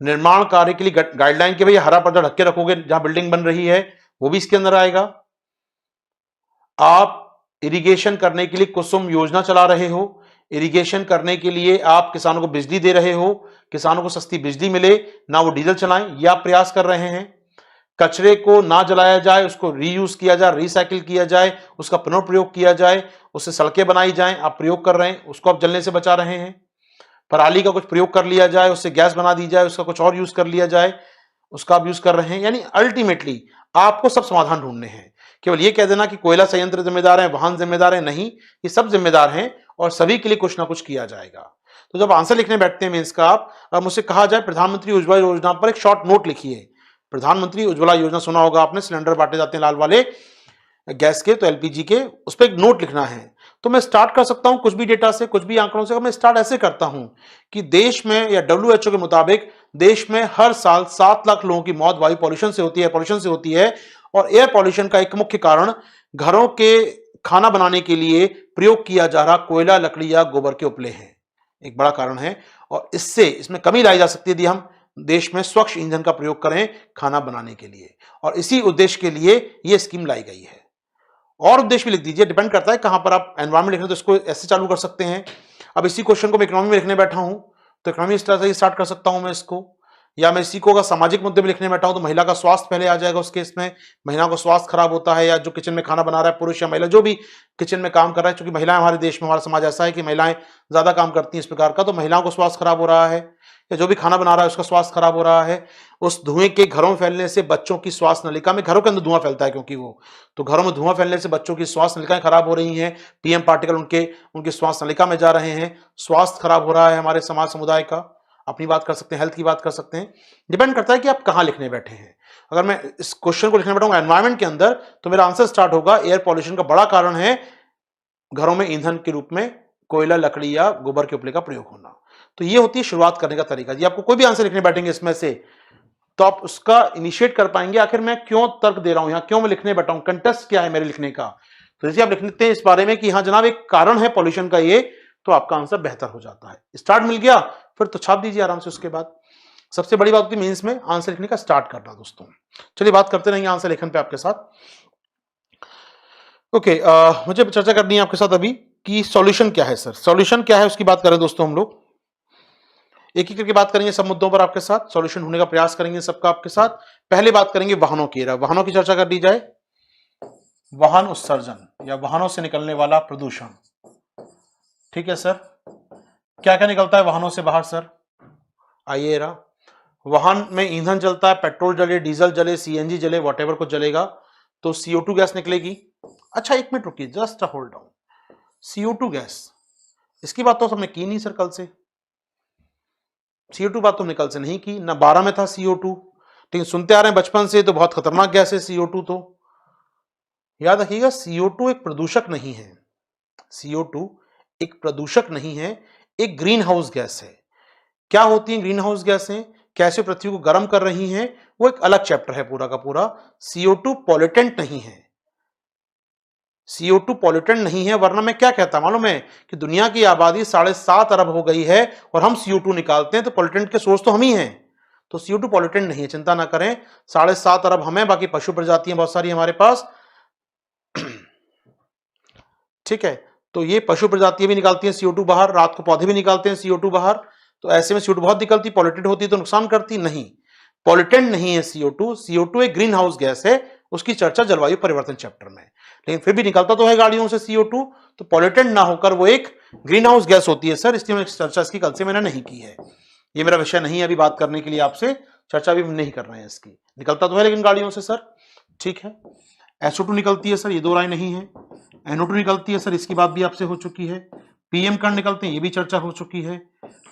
निर्माण कार्य के लिए गाइडलाइन के भाई हरा पर्दा ढक के रखोगे जहां बिल्डिंग बन रही है, वो भी इसके अंदर आएगा। आप इरिगेशन करने के लिए कुसुम योजना चला रहे हो, इरिगेशन करने के लिए आप किसानों को बिजली दे रहे हो, किसानों को सस्ती बिजली मिले, ना वो डीजल चलाएं, ये आप प्रयास कर रहे हैं। कचरे को ना जलाया जाए, उसको रीयूज किया जाए, रिसाइकिल किया जाए, उसका पुनर्प्रयोग किया जाए, उससे सड़कें बनाई जाएं, आप प्रयोग कर रहे हैं, उसको आप जलने से बचा रहे हैं। पराली का कुछ प्रयोग कर लिया जाए, उससे गैस बना दी जाए, उसका कुछ और यूज कर लिया जाए, उसका आप यूज कर रहे हैं। यानी अल्टीमेटली आपको सब समाधान ढूंढने हैं। केवल ये कह देना कि कोयला संयंत्र जिम्मेदार है, वाहन जिम्मेदार है, नहीं, ये सब जिम्मेदार हैं और सभी के लिए कुछ ना कुछ किया जाएगा। तो जब आंसर लिखने बैठते हैं मेंस का आप, अब मुझसे कहा जाए प्रधानमंत्री उज्ज्वला योजना पर एक शॉर्ट नोट लिखिए। प्रधानमंत्री उज्ज्वला योजना सुना होगा आपने, सिलेंडर बांटे जाते हैं लाल वाले गैस के, तो एलपीजी के, उस पर एक नोट लिखना है। तो मैं स्टार्ट कर सकता हूं कुछ भी डेटा से, कुछ भी आंकड़ों से। मैं स्टार्ट ऐसे करता हूं कि देश में या डब्ल्यूएचओ के मुताबिक देश में हर साल 7 लाख लोगों की मौत वायु पॉल्यूशन से होती है, पॉल्यूशन से होती है। और एयर पॉल्यूशन का एक मुख्य कारण घरों के खाना बनाने के लिए प्रयोग किया जा रहा कोयला, लकड़ी या गोबर के उपले हैं, एक बड़ा कारण है। और इसमें कमी लाई जा सकती है यदि हम देश में स्वच्छ ईंधन का प्रयोग करें खाना बनाने के लिए, और इसी उद्देश्य के लिए यह स्कीम लाई गई है। और उद्देश्य भी लिख दीजिए, डिपेंड करता है कहां पर आप एनवायरमेंट लिख रहे हैं, तो इसको ऐसे चालू कर सकते हैं। अब इसी क्वेश्चन को मैं इकोनॉमी में लिखने बैठा हूं, तो इकोनॉमी से स्टार्ट कर सकता हूं मैं इसको। या मैं इसी को अगर सामाजिक मुद्दे में लिखने बैठा हूं तो महिला का स्वास्थ्य पहले आ जाएगा उस केस में। महिला को स्वास्थ्य खराब होता है, या जो किचन में खाना बना रहा है पुरुष या महिला, जो भी किचन में काम कर रहा है, क्योंकि महिलाएं हमारे देश में, हमारा समाज ऐसा है कि महिलाएं ज्यादा काम करती हैं इस प्रकार का, तो महिलाओं को स्वास्थ्य खराब हो रहा है, या जो भी खाना बना रहा है उसका स्वास्थ्य खराब हो रहा है। उस धुएं के घरों में फैलने से बच्चों की श्वास नलिका में, घरों के अंदर धुआं फैलता है क्योंकि वो, तो घरों में धुआं फैलने से बच्चों की श्वास नलिकाएं खराब हो रही हैं, पीएम पार्टिकल उनके श्वास नलिका में जा रहे हैं, स्वास्थ्य खराब हो रहा है हमारे समाज समुदाय का। अपनी बात कर सकते हैं, हेल्थ की बात कर सकते हैं, डिपेंड करता है कि आप कहां लिखने बैठे हैं। अगर मैं इस क्वेश्चन को लिखने बैठूंगा एनवायरमेंट के अंदर, तो मेरा आंसर स्टार्ट होगा एयर पॉल्यूशन का बड़ा कारण है घरों में ईंधन के रूप में कोयला, लकड़ी या गोबर के उपले का प्रयोग होना। तो ये होती है शुरुआत करने का तरीका जी। आपको कोई भी आंसर लिखने बैठेंगे इसमें से, तो आप उसका इनिशिएट कर पाएंगे, आखिर मैं क्यों तर्क दे रहा हूं, यहां क्यों मैं लिखने बैठा हूं, कंटेस्ट क्या है मेरे लिखने का। तो जैसे आप लिखते हैं इस बारे में कि हाँ जनाब एक कारण है पॉल्यूशन का ये, तो आपका आंसर बेहतर हो जाता है। स्टार्ट मिल गया, फिर तो छाप दीजिए आराम से। उसके बाद सबसे बड़ी बात होती है मेंस में आंसर लिखने का स्टार्ट करना दोस्तों। चलिए बात करते रहेंगे आंसर लेखन पे आपके साथ। ओके, मुझे चर्चा करनी है आपके साथ अभी कि सॉल्यूशन क्या है। सर सॉल्यूशन क्या है उसकी बात करें दोस्तों, हम लोग एक एक करके बात करेंगे सब मुद्दों पर आपके साथ, सॉल्यूशन ढूंढने का प्रयास करेंगे सबका आपके साथ। पहले बात करेंगे वाहनों की, वाहनों की चर्चा कर दी जाए। वाहन उत्सर्जन या वाहनों से निकलने वाला प्रदूषण, ठीक है सर, क्या क्या निकलता है वाहनों से बाहर सर। आइए रहा, वाहन में ईंधन जलता है, पेट्रोल जले, डीजल जले, सीएनजी जले, वॉटएवर कुछ जलेगा तो CO2 गैस निकलेगी। अच्छा एक मिनट रुकिए, just hold down. CO2 gas, इसकी बात तो हमने की नहीं सर कल से। CO2 बात तो हमने कल से नहीं की ना, 12 में था CO2, लेकिन सुनते आ रहे हैं बचपन से तो बहुत खतरनाक गैस है CO2। तो याद रखिएगा CO2 एक प्रदूषक नहीं है, CO2 एक प्रदूषक नहीं है, एक ग्रीन हाउस गैस है। क्या होती है ग्रीन हाउस गैसें, कैसे पृथ्वी को गर्म कर रही हैं, वो एक अलग चैप्टर है पूरा का पूरा। CO2 पॉल्यूटेंट नहीं है, CO2 पॉल्यूटेंट नहीं है। वरना मैं क्या कहता मालूम है कि दुनिया की आबादी 7.5 अरब हो गई है और हम CO2 निकालते हैं, तो पॉल्यूटेंट के सोर्स तो हम ही हैं। तो CO2 पॉल्यूटेंट नहीं है, चिंता ना करें। 7.5 अरब हमें, बाकी पशु प्रजातियां बहुत सारी हमारे पास, ठीक है। तो ये पशु प्रजातियां भी निकालती हैं CO2 बाहर, रात को पौधे भी निकालते हैं CO2 बाहर। तो ऐसे में CO2 बहुत निकलती, पॉल्यूटेड होती तो नुकसान करती नहीं, पॉल्यूटेंट नहीं है CO2। CO2 एक ग्रीन हाउस गैस है, उसकी चर्चा जलवायु परिवर्तन चैप्टर में, लेकिन फिर भी निकलता तो है गाड़ियों से CO2, तो पॉल्यूटेंट ना होकर वो एक ग्रीन हाउस गैस होती है सर। इसलिए चर्चा इसकी कल से मैंने नहीं की है, ये मेरा विषय नहीं है अभी बात करने के लिए आपसे, चर्चा भी नहीं कर रहे हैं इसकी। निकलता तो है लेकिन गाड़ियों से सर, ठीक है। SO2 निकलती है सर, ये दो राय नहीं है। NO2 निकलती है सर, इसकी बात भी आपसे हो चुकी है। PM कण निकलते हैं, ये भी चर्चा हो चुकी है।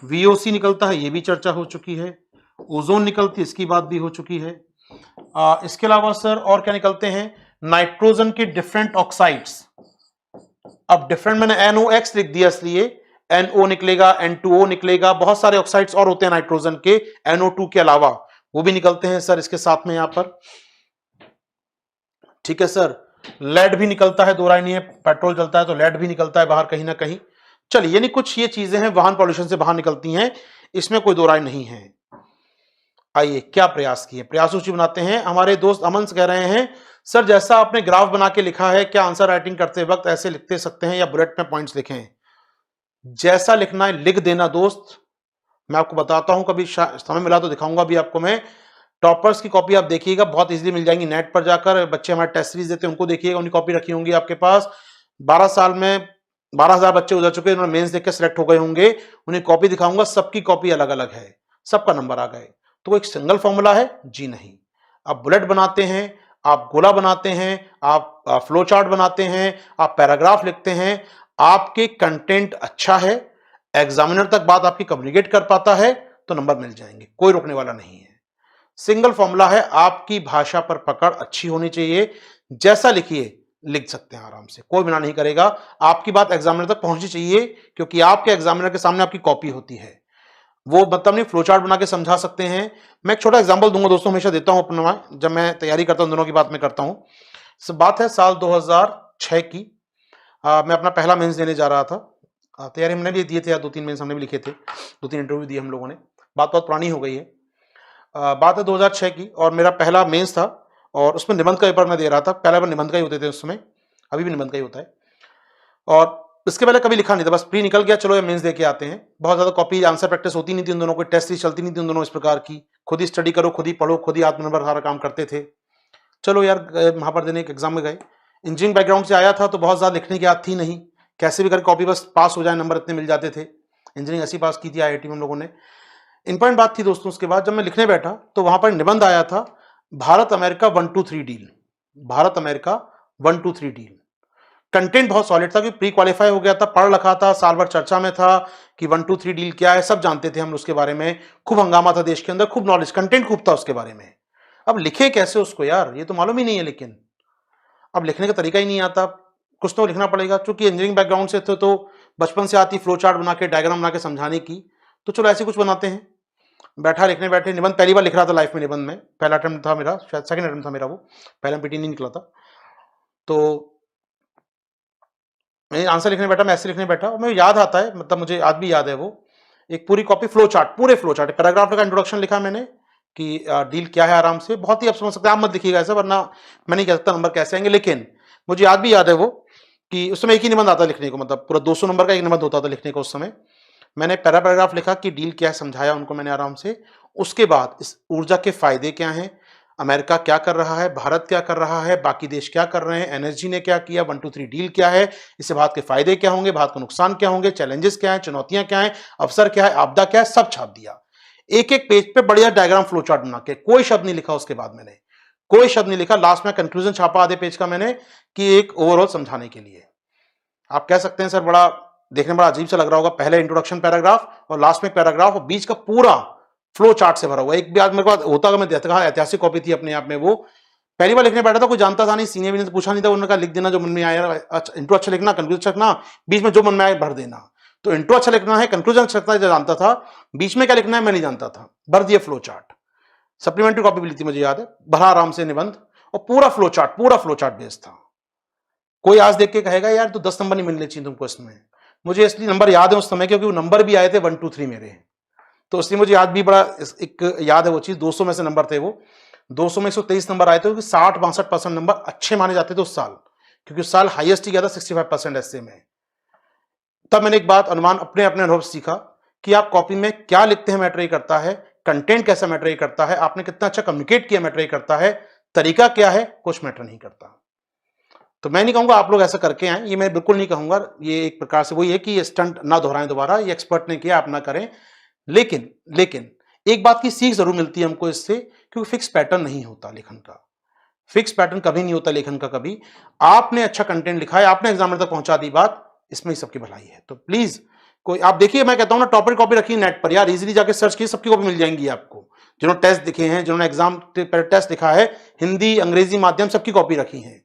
VOC निकलता है, ये भी चर्चा हो चुकी है। ओजोन निकलती है, इसकी बात भी हो चुकी है। इसके अलावा सर और क्या निकलते हैं, नाइट्रोजन के डिफरेंट ऑक्साइड्स। अब डिफरेंट मैंने NOx लिख दिया, इसलिए NO निकलेगा, N2O निकलेगा, बहुत सारे ऑक्साइड्स और होते हैं नाइट्रोजन के NO2 के अलावा, वो भी निकलते हैं सर इसके साथ में यहां पर, ठीक है सर। लेड भी निकलता है, दो राय नहीं है, पेट्रोल जलता है तो लेड भी निकलता है बाहर कहीं ना कहीं। चलिए यानी कुछ ये चीजें हैं वाहन पॉल्यूशन से बाहर निकलती हैं, इसमें कोई दो राय नहीं है। आइए क्या प्रयास किए, प्रयास सूची बनाते हैं। हमारे दोस्त अमन कह रहे हैं सर जैसा आपने ग्राफ बना के लिखा है, क्या आंसर राइटिंग करते वक्त ऐसे लिखते सकते हैं या बुलेट में पॉइंट्स लिखें। जैसा लिखना है लिख देना दोस्त, मैं आपको बताता हूं, कभी समय मिला तो दिखाऊंगा भी आपको मैं। टॉपर्स की कॉपी आप देखिएगा, बहुत इजीली मिल जाएंगी नेट पर जाकर, बच्चे हमारे टेस्ट सीरीज देते हैं उनको देखिएगा, उनकी कॉपी रखी होंगी आपके पास। 12 साल में 12,000 बच्चे उधर चुके, उन्होंने मेंस देख के सिलेक्ट हो गए होंगे, उन्हें कॉपी दिखाऊंगा, सबकी कॉपी अलग अलग है, सबका नंबर आ गए। तो एक सिंगल फॉर्मूला है जी नहीं, आप बुलेट बनाते हैं, आप गोला बनाते हैं, आप फ्लो चार्ट बनाते हैं, आप पैराग्राफ लिखते हैं, आपके कंटेंट अच्छा है, एग्जामिनर तक बात आपकी कम्युनिकेट कर पाता है तो नंबर मिल जाएंगे, कोई रोकने वाला नहीं है। सिंगल फॉर्मूला है, आपकी भाषा पर पकड़ अच्छी होनी चाहिए, जैसा लिखिए लिख सकते हैं आराम से, कोई मना नहीं करेगा। आपकी बात एग्जामिनर तक पहुंचनी चाहिए, क्योंकि आपके एग्जामिनर के सामने आपकी कॉपी होती है, वो मतलब नहीं फ्लो चार्ट बना के समझा सकते हैं। मैं एक छोटा एग्जांपल दूंगा दोस्तों, हमेशा देता हूं अपना, जब मैं तैयारी करता हूं दोनों की बात मैं करता हूं। बात है साल 2006 की। मैं अपना पहला मेंस देने जा रहा था। तैयारी हमने भी दिए थे, 2-3 मेंस हमने भी लिखे थे, 2-3 इंटरव्यू दिए हम लोगों ने। बात बहुत पुरानी हो गई है। बात है 2006 की, और मेरा पहला मेंस था, और उसमें निबंध का पेपर मैं दे रहा था। पहले बार निबंध का ही होते थे उस समय, अभी भी निबंध का ही होता है। और इसके पहले कभी लिखा नहीं था, बस प्री निकल गया, चलो ये मेंस दे के आते हैं। बहुत ज्यादा कॉपी आंसर प्रैक्टिस होती नहीं थी उन दोनों को, टेस्ट सीरीज चलती नहीं थी उन दोनों इस प्रकार की, खुद ही स्टडी करो, खुद ही पढ़ो, खुद ही आत्मनिर्भर सारा काम करते थे। चलो यार, वहां पर देने एक एग्जाम में गए। इंजीनियरिंग बैकग्राउंड से आया था तो बहुत ज्यादा लिखने की आदत थी नहीं, कैसे भी करके कॉपी बस पास हो जाए, नंबर इतने मिल जाते थे। इंजीनियरिंग ऐसी पास की थी IIT में हम लोगों ने। इंपॉर्टेंट बात थी दोस्तों, उसके बाद जब मैं लिखने बैठा तो वहां पर निबंध आया था, Bharat America 1-2-3 deal. Bharat America 1-2-3 deal. Content बहुत सॉलिड था, कि प्री क्वालिफाई हो गया था, पढ़ रखा था, साल भर चर्चा में था कि 1-2-3 डील क्या है, सब जानते थे हम उसके बारे में। खूब हंगामा था देश के अंदर, खूब नॉलेज, कंटेंट खूब था उसके बारे में। अब लिखे कैसे उसको यार, ये तो मालूम ही नहीं है। लेकिन अब लिखने का तरीका ही नहीं आता, कुछ तो लिखना पड़ेगा। चूंकि इंजीनियरिंग बैकग्राउंड से थे तो बचपन से आती फ्लो चार्ट बना के, डायग्राम बना के समझाने की, तो चलो ऐसे कुछ बनाते हैं। बैठा लिखने बैठे, निबंध पहली बार लिख रहा था लाइफ में। निबंध में पहला अटेम्प्ट था मेरा, शायद सेकंड अटेम्प्ट था मेरा वो, पहला पीटी नहीं निकला था। तो मैं आंसर लिखने बैठा, मैं ऐसे लिखने बैठा, और मुझे याद आता है, मतलब मुझे आज भी याद है वो, एक पूरी कॉपी फ्लो चार्ट, पूरे फ्लो चार्ट, पैराग्राफ का इंट्रोडक्शन लिखा मैंने कि डील क्या है, आराम से, बहुत ही आप समझ सकते हैं। आप मत लिखिएगा ऐसा, वरना मैं नहीं कह सकता नंबर कैसे आएंगे। लेकिन मुझे आज भी याद है वो, कि उस समय एक ही निबंध आता लिखने को, मतलब पूरा 200 नंबर का एक निबंध होता था लिखने को उस समय। मैंने पैराग्राफ लिखा कि डील क्या है, समझाया उनको मैंने आराम से। उसके बाद इस ऊर्जा के फायदे क्या हैं, अमेरिका क्या कर रहा है, भारत क्या कर रहा है, बाकी देश क्या कर रहे हैं, एनएसजी ने क्या किया, 1-2-3 डील क्या है, इससे भारत के फायदे क्या होंगे, भारत को नुकसान क्या होंगे, चैलेंजेस क्या है, चुनौतियां क्या है, अवसर क्या है, आपदा क्या है, सब छाप दिया। एक एक पेज पे बढ़िया डायग्राम फ्लो चार्ट बना के, कोई शब्द नहीं लिखा उसके बाद मैंने, कोई शब्द नहीं लिखा। लास्ट में कंक्लूजन छापा आधे पेज का मैंने, कि एक ओवरऑल समझाने के लिए। आप कह सकते हैं सर बड़ा देखने में बड़ा अजीब सा लग रहा होगा, पहले इंट्रोडक्शन पैराग्राफ और लास्ट में पैराग्राफ, और बीच का पूरा फ्लो चार्ट से भरा हुआ। एक भी आज मेरे पास होता, मैं देखा, ऐतिहासिक कॉपी थी अपने आप में वो। पहली बार लिखने बैठा था, कोई जानता था नहीं, सीनियर भी ने पूछा नहीं था, उन्होंने कहा लिख देना जो मन में आया। अच्छा, इंट्रो अच्छा लिखना, कंक्लूजन अच्छा लिखना, बीच में जो मन में आए भर देना। तो इंट्रो अच्छा लिखना है, कंक्लूजन अच्छा लिखना है, जानता था। बीच में क्या लिखना है मैं नहीं जानता था, भर दिया फ्लो चार्ट। सप्लीमेंट्री कॉपी भी ली थी मुझे याद है, भरा आराम से निबंध, और पूरा फ्लो चार्ट बेस था। कोई आज देख के कहेगा यार तो 10 नंबर नहीं मिलने चाहिए तुमको इसमें। मुझे इसलिए नंबर याद है उस समय, क्योंकि वो नंबर भी आए थे 1-2-3 मेरे, तो इसलिए मुझे आज भी बड़ा एक याद है वो चीज। 200 में से नंबर थे वो, 200 में 123 नंबर आए थे, क्योंकि 60-62% नंबर अच्छे माने जाते थे उस साल, क्योंकि उस साल हाईएस्ट ही गया था 65% ऐसे में। तब मैंने एक बात अनुमान अपने अपने अनुभव सीखा, कि आप कॉपी में क्या लिखते हैं मैटर ही करता है, कंटेंट कैसा मैटर ही करता है, आपने कितना अच्छा कम्युनिकेट किया मैटर ही करता है, तरीका क्या है कुछ मैटर नहीं करता। तो मैं नहीं कहूंगा आप लोग ऐसा करके आए, ये मैं बिल्कुल नहीं कहूंगा। ये एक प्रकार से वही है कि ये स्टंट ना दोहराएं दोबारा, ये एक्सपर्ट ने किया आप ना करें। लेकिन एक बात की सीख जरूर मिलती है हमको इससे, क्योंकि फिक्स पैटर्न नहीं होता लेखन का, फिक्स पैटर्न कभी नहीं होता लेखन का कभी। आपने अच्छा कंटेंट लिखा है, आपने एग्जामिनर तक पहुंचा दी बात, इसमें ही सबकी भलाई है। तो प्लीज कोई आप देखिए, मैं कहता हूं ना, टॉपर कॉपी रखिए नेट पर यार, इजीली जाके सर्च कीजिए, सबकी कॉपी मिल जाएंगी आपको। जिन्होंने टेस्ट दिखे हैं, जिन्होंने एग्जाम टेस्ट लिखा है, हिंदी अंग्रेजी माध्यम, सबकी कॉपी रखी है,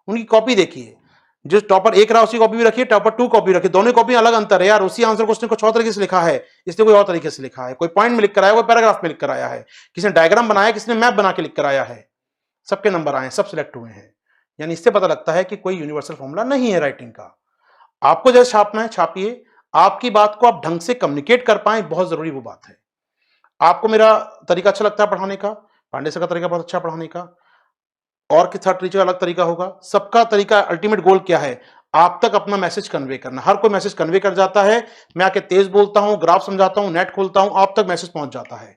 उनकी कॉपी देखिए। जो टॉपर 1 रहा उसकी कॉपी भी रखिए, टॉपर 2 कॉपी रखिए, दोनों कॉपी अलग अंतर है यार। उसी आंसर को उसने कुछ और तरीके से लिखा है, इसने कोई और तरीके से लिखा है, कोई पॉइंट में लिख कर आया, कोई पैराग्राफ में लिख कर आया है, किसी ने डायग्राम बनाया, किसी ने मैप बना के लिख कर आया है, सबके नंबर आए, सब सिलेक्ट हुए हैं। यानी इससे पता लगता है कि कोई यूनिवर्सल फॉर्मूला नहीं है राइटिंग का। आपको जैसे छापना है छापिए, आपकी बात को आप ढंग से कम्युनिकेट कर पाए, बहुत जरूरी वो बात है। आपको मेरा तरीका अच्छा लगता है पढ़ाने का, पांडे सर का तरीका बहुत अच्छा पढ़ाने का, और किसी टीचर का अलग तरीका होगा, सबका तरीका, अल्टीमेट गोल क्या है, आप तक अपना मैसेज कन्वे करना। हर कोई मैसेज कन्वे कर जाता है, मैं आके तेज बोलता हूं, ग्राफ समझाता हूं, नेट खोलता हूं, आप तक मैसेज पहुंच जाता है।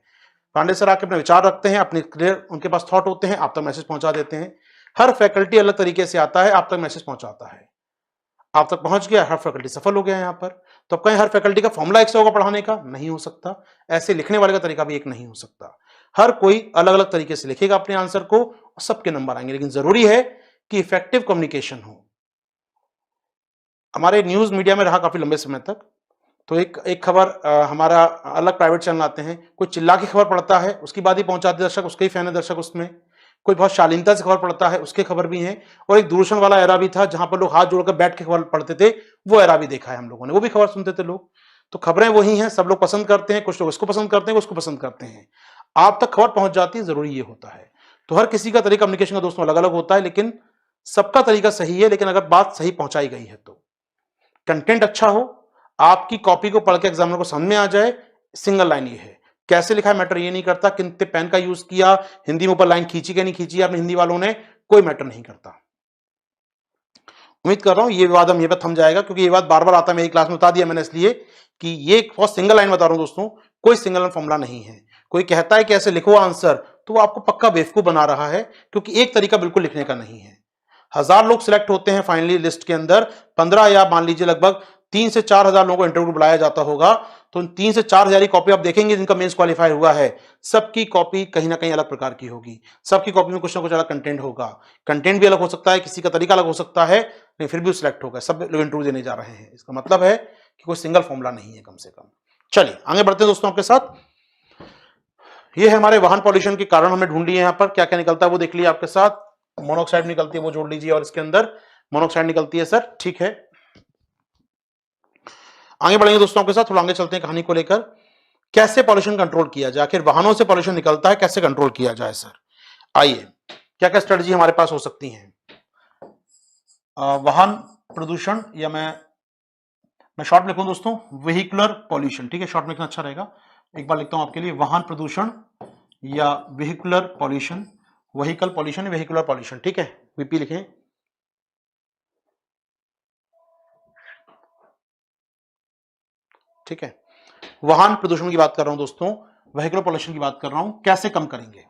पांडे सर आके अपने विचार रखते हैं, अपने क्लियर उनके पास थॉट होते हैं, आप तक मैसेज पहुंचा देते हैं। हर फैकल्टी अलग तरीके से आता है, आप तक मैसेज पहुंचाता है, आप तक पहुंच गया, हर फैकल्टी सफल हो गया यहाँ पर। तो अब कहीं हर फैकल्टी का फॉर्मूला एक से होगा पढ़ाने का, नहीं हो सकता। ऐसे लिखने वाले का तरीका भी एक नहीं हो सकता। हर कोई अलग अलग तरीके से लिखेगा अपने आंसर को, और सबके नंबर आएंगे। लेकिन जरूरी है कि इफेक्टिव कम्युनिकेशन हो। हमारे न्यूज मीडिया में रहा काफी लंबे समय तक, तो एक खबर हमारा अलग प्राइवेट चैनल आते हैं, कोई चिल्ला की खबर पढ़ता है उसकी बात ही पहुंचाते दर्शक, उसके ही फैन है दर्शक उसमें, कोई बहुत शालीनता से खबर पढ़ता है उसके खबर भी हैं, और एक दूरदर्शन वाला एरा भी था जहां पर लोग हाथ जोड़कर बैठ के खबर पढ़ते थे, वो एरा भी देखा है हम लोगों ने, वो भी खबर सुनते थे लोग। तो खबरें वही हैं, सब लोग पसंद करते हैं, कुछ लोग इसको पसंद करते हैं, कुछ उसको पसंद करते हैं, आप तक खबर पहुंच जाती है, जरूरी ये होता है। तो हर किसी का तरीका कम्युनिकेशन का दोस्तों अलग अलग होता है, लेकिन सबका तरीका सही है, लेकिन अगर बात सही पहुंचाई गई है तो कंटेंट अच्छा हो, आपकी कॉपी को पढ़ के एग्जामिनर को समझ में आ जाए। सिंगल लाइन ये है, कैसे लिखा है मैटर ये नहीं करता, कितने पेन का यूज किया, हिंदी में ऊपर लाइन खींची कि नहीं खींची आपने हिंदी वालों ने, कोई मैटर नहीं करता। उम्मीद कर रहा हूं ये विवाद हम ये पर थम जाएगा, क्योंकि ये बात बार बार आता है, मेरी क्लास में बता दिया मैंने इसलिए कि ये बहुत सिंगल लाइन बता रहा हूं दोस्तों, कोई सिंगल लाइन फॉर्मूला नहीं है। कोई कहता है कि ऐसे लिखो आंसर, तो वो आपको पक्का बेवकूफ बना रहा है, क्योंकि एक तरीका बिल्कुल लिखने का नहीं है। 1000 लोग सिलेक्ट होते हैं फाइनली लिस्ट के अंदर, 15 या मान लीजिए लगभग 3 से 4000 लोगों को इंटरव्यू बुलाया जाता होगा, तो 3 से 4000 कॉपी आप देखेंगे जिनका मेंस क्वालिफाई हुआ है, सबकी कॉपी कहीं ना कहीं अलग प्रकार की होगी, सबकी कॉपी में कुछ ना कुछ अलग कंटेंट होगा, कंटेंट भी अलग हो सकता है, किसी का तरीका अलग हो सकता है, लेकिन फिर भी सिलेक्ट होगा, सब लोग इंटरव्यू देने जा रहे हैं। इसका मतलब है कि कोई सिंगल फॉर्मूला नहीं है कम से कम। चलिए आगे बढ़ते हैं दोस्तों आपके साथ। ये है हमारे वाहन पॉल्यूशन के कारण हमने ढूंढ लिए, यहाँ पर क्या क्या निकलता है वो देख लिया आपके साथ। मोनोऑक्साइड निकलती है वो जोड़ लीजिए, और इसके अंदर मोनोऑक्साइड निकलती है सर, ठीक है। आगे बढ़ेंगे दोस्तों आपके साथ, थोड़ा आगे चलते हैं कहानी को लेकर, कैसे पॉल्यूशन कंट्रोल किया जाए, आखिर वाहनों से पॉल्यूशन निकलता है, कैसे कंट्रोल किया जाए सर। आइए, क्या क्या स्ट्रेटजी हमारे पास हो सकती है। वाहन प्रदूषण, या मैं शॉर्ट लिखूं दोस्तों, व्हीकुलर पॉल्यूशन, ठीक है, शॉर्ट में लिखना अच्छा रहेगा। एक बार लिखता हूं आपके लिए, वाहन प्रदूषण या vehicular pollution, vehicle pollution, vehicular pollution, ठीक है, वीपी लिखें। ठीक है, वाहन प्रदूषण की बात कर रहा हूं दोस्तों, व्हीकुलर पॉल्यूशन की बात कर रहा हूं, कैसे कम करेंगे।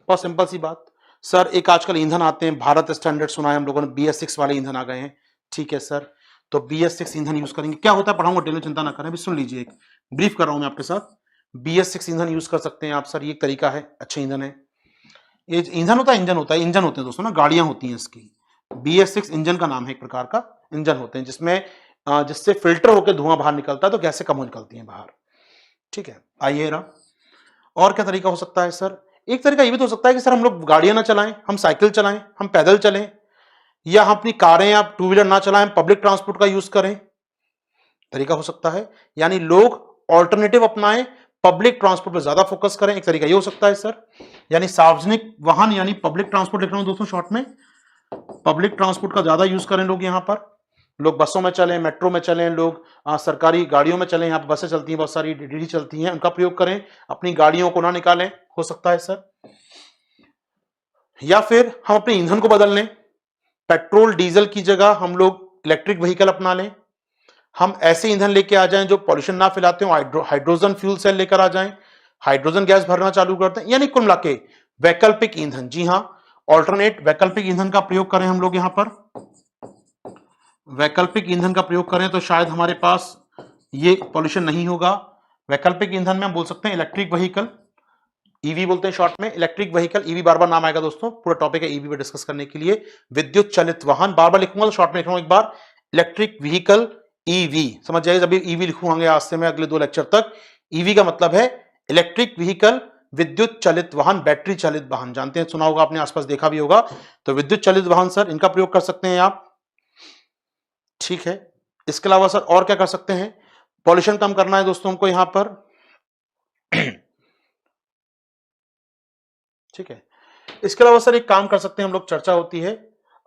बहुत सिंपल सी बात सर, एक आजकल ईंधन आते हैं, भारत स्टैंडर्ड सुना है हम लोगों ने, BS6 वाले ईंधन आ गए हैं, ठीक है सर, तो BS6 ईंधन यूज करेंगे। क्या होता है पढ़ाऊंगा, डिटेल में चिंता ना करें, अभी सुन लीजिए, एक ब्रीफ कर रहा हूं मैं आपके साथ। BS6 ईंधन यूज कर सकते हैं आप सर, ये एक तरीका है, अच्छा ईंधन है। ये ईंधन होता है, इंजन होता है, इंजन होते हैं दोस्तों ना, गाड़ियां होती हैं इसकी। BS6 इंजन का नाम है, एक प्रकार का इंजन होते हैं, जिसमें जिससे फिल्टर होकर धुआं बाहर निकलता है, तो गैसें कम हो निकलती हैं बाहर, ठीक है। आइए रहा, और क्या तरीका हो सकता है सर। एक तरीका ये भी तो हो सकता है कि सर हम लोग गाड़ियां ना चलाएं, हम साइकिल चलाएं, हम पैदल चलें, या हम अपनी कारें या टू व्हीलर ना चलाएं, पब्लिक ट्रांसपोर्ट का यूज करें, तरीका हो सकता है। यानी लोग ऑल्टरनेटिव अपनाएं, पब्लिक ट्रांसपोर्ट पर ज्यादा फोकस करें, एक तरीका ये हो सकता है सर। यानी सार्वजनिक वाहन यानी पब्लिक ट्रांसपोर्ट लिख रहा हूं दोस्तों शॉर्ट में, पब्लिक ट्रांसपोर्ट का ज्यादा यूज करें लोग, यहां पर लोग बसों में चलें, मेट्रो में चलें, लोग सरकारी गाड़ियों में चलें, यहाँ पर बसें चलती हैं, बहुत सारी डीडी चलती हैं, उनका प्रयोग करें, अपनी गाड़ियों को ना निकालें, हो सकता है सर। या फिर हम अपने ईंधन को बदल लें, पेट्रोल डीजल की जगह हम लोग इलेक्ट्रिक व्हीकल अपना लें, हम ऐसे ईंधन लेके आ जाएं जो पॉल्यूशन ना फैलाते हो, हाइड्रोजन फ्यूल सेल लेकर आ जाएं, हाइड्रोजन गैस भरना चालू करते हैं, यानी कुल मिला के वैकल्पिक ईंधन, जी हां, ऑल्टरनेट वैकल्पिक ईंधन का प्रयोग करें हम लोग, यहां पर वैकल्पिक ईंधन का प्रयोग करें तो शायद हमारे पास ये पॉल्यूशन नहीं होगा। वैकल्पिक ईंधन में हम बोल सकते हैं इलेक्ट्रिक व्हीकल, ईवी बोलते हैं शॉर्ट में, इलेक्ट्रिक व्हीकल, ईवी बार बार नाम आएगा दोस्तों, पूरा टॉपिक है ईवी पे डिस्कस करने के लिए। विद्युत चलित वाहन बार बार लिखूंगा तो शॉर्ट में लिख रहा हूं एक बार, इलेक्ट्रिक व्हीकल, ईवी, समझ जाइए, जब ईवी लिखूंगे आज से मैं अगले 2 लेक्चर तक। ईवी का मतलब है इलेक्ट्रिक व्हीकल, विद्युत चलित वाहन, बैटरी चलित वाहन, जानते हैं, सुना होगा आपने, आसपास देखा भी होगा, तो विद्युत चलित वाहन सर, इनका प्रयोग कर सकते हैं आप, ठीक है। इसके अलावा सर और क्या कर सकते हैं, पॉल्यूशन कम करना है दोस्तों हमको यहां पर, ठीक है। इसके अलावा सर एक काम कर सकते हैं हम लोग, चर्चा होती है,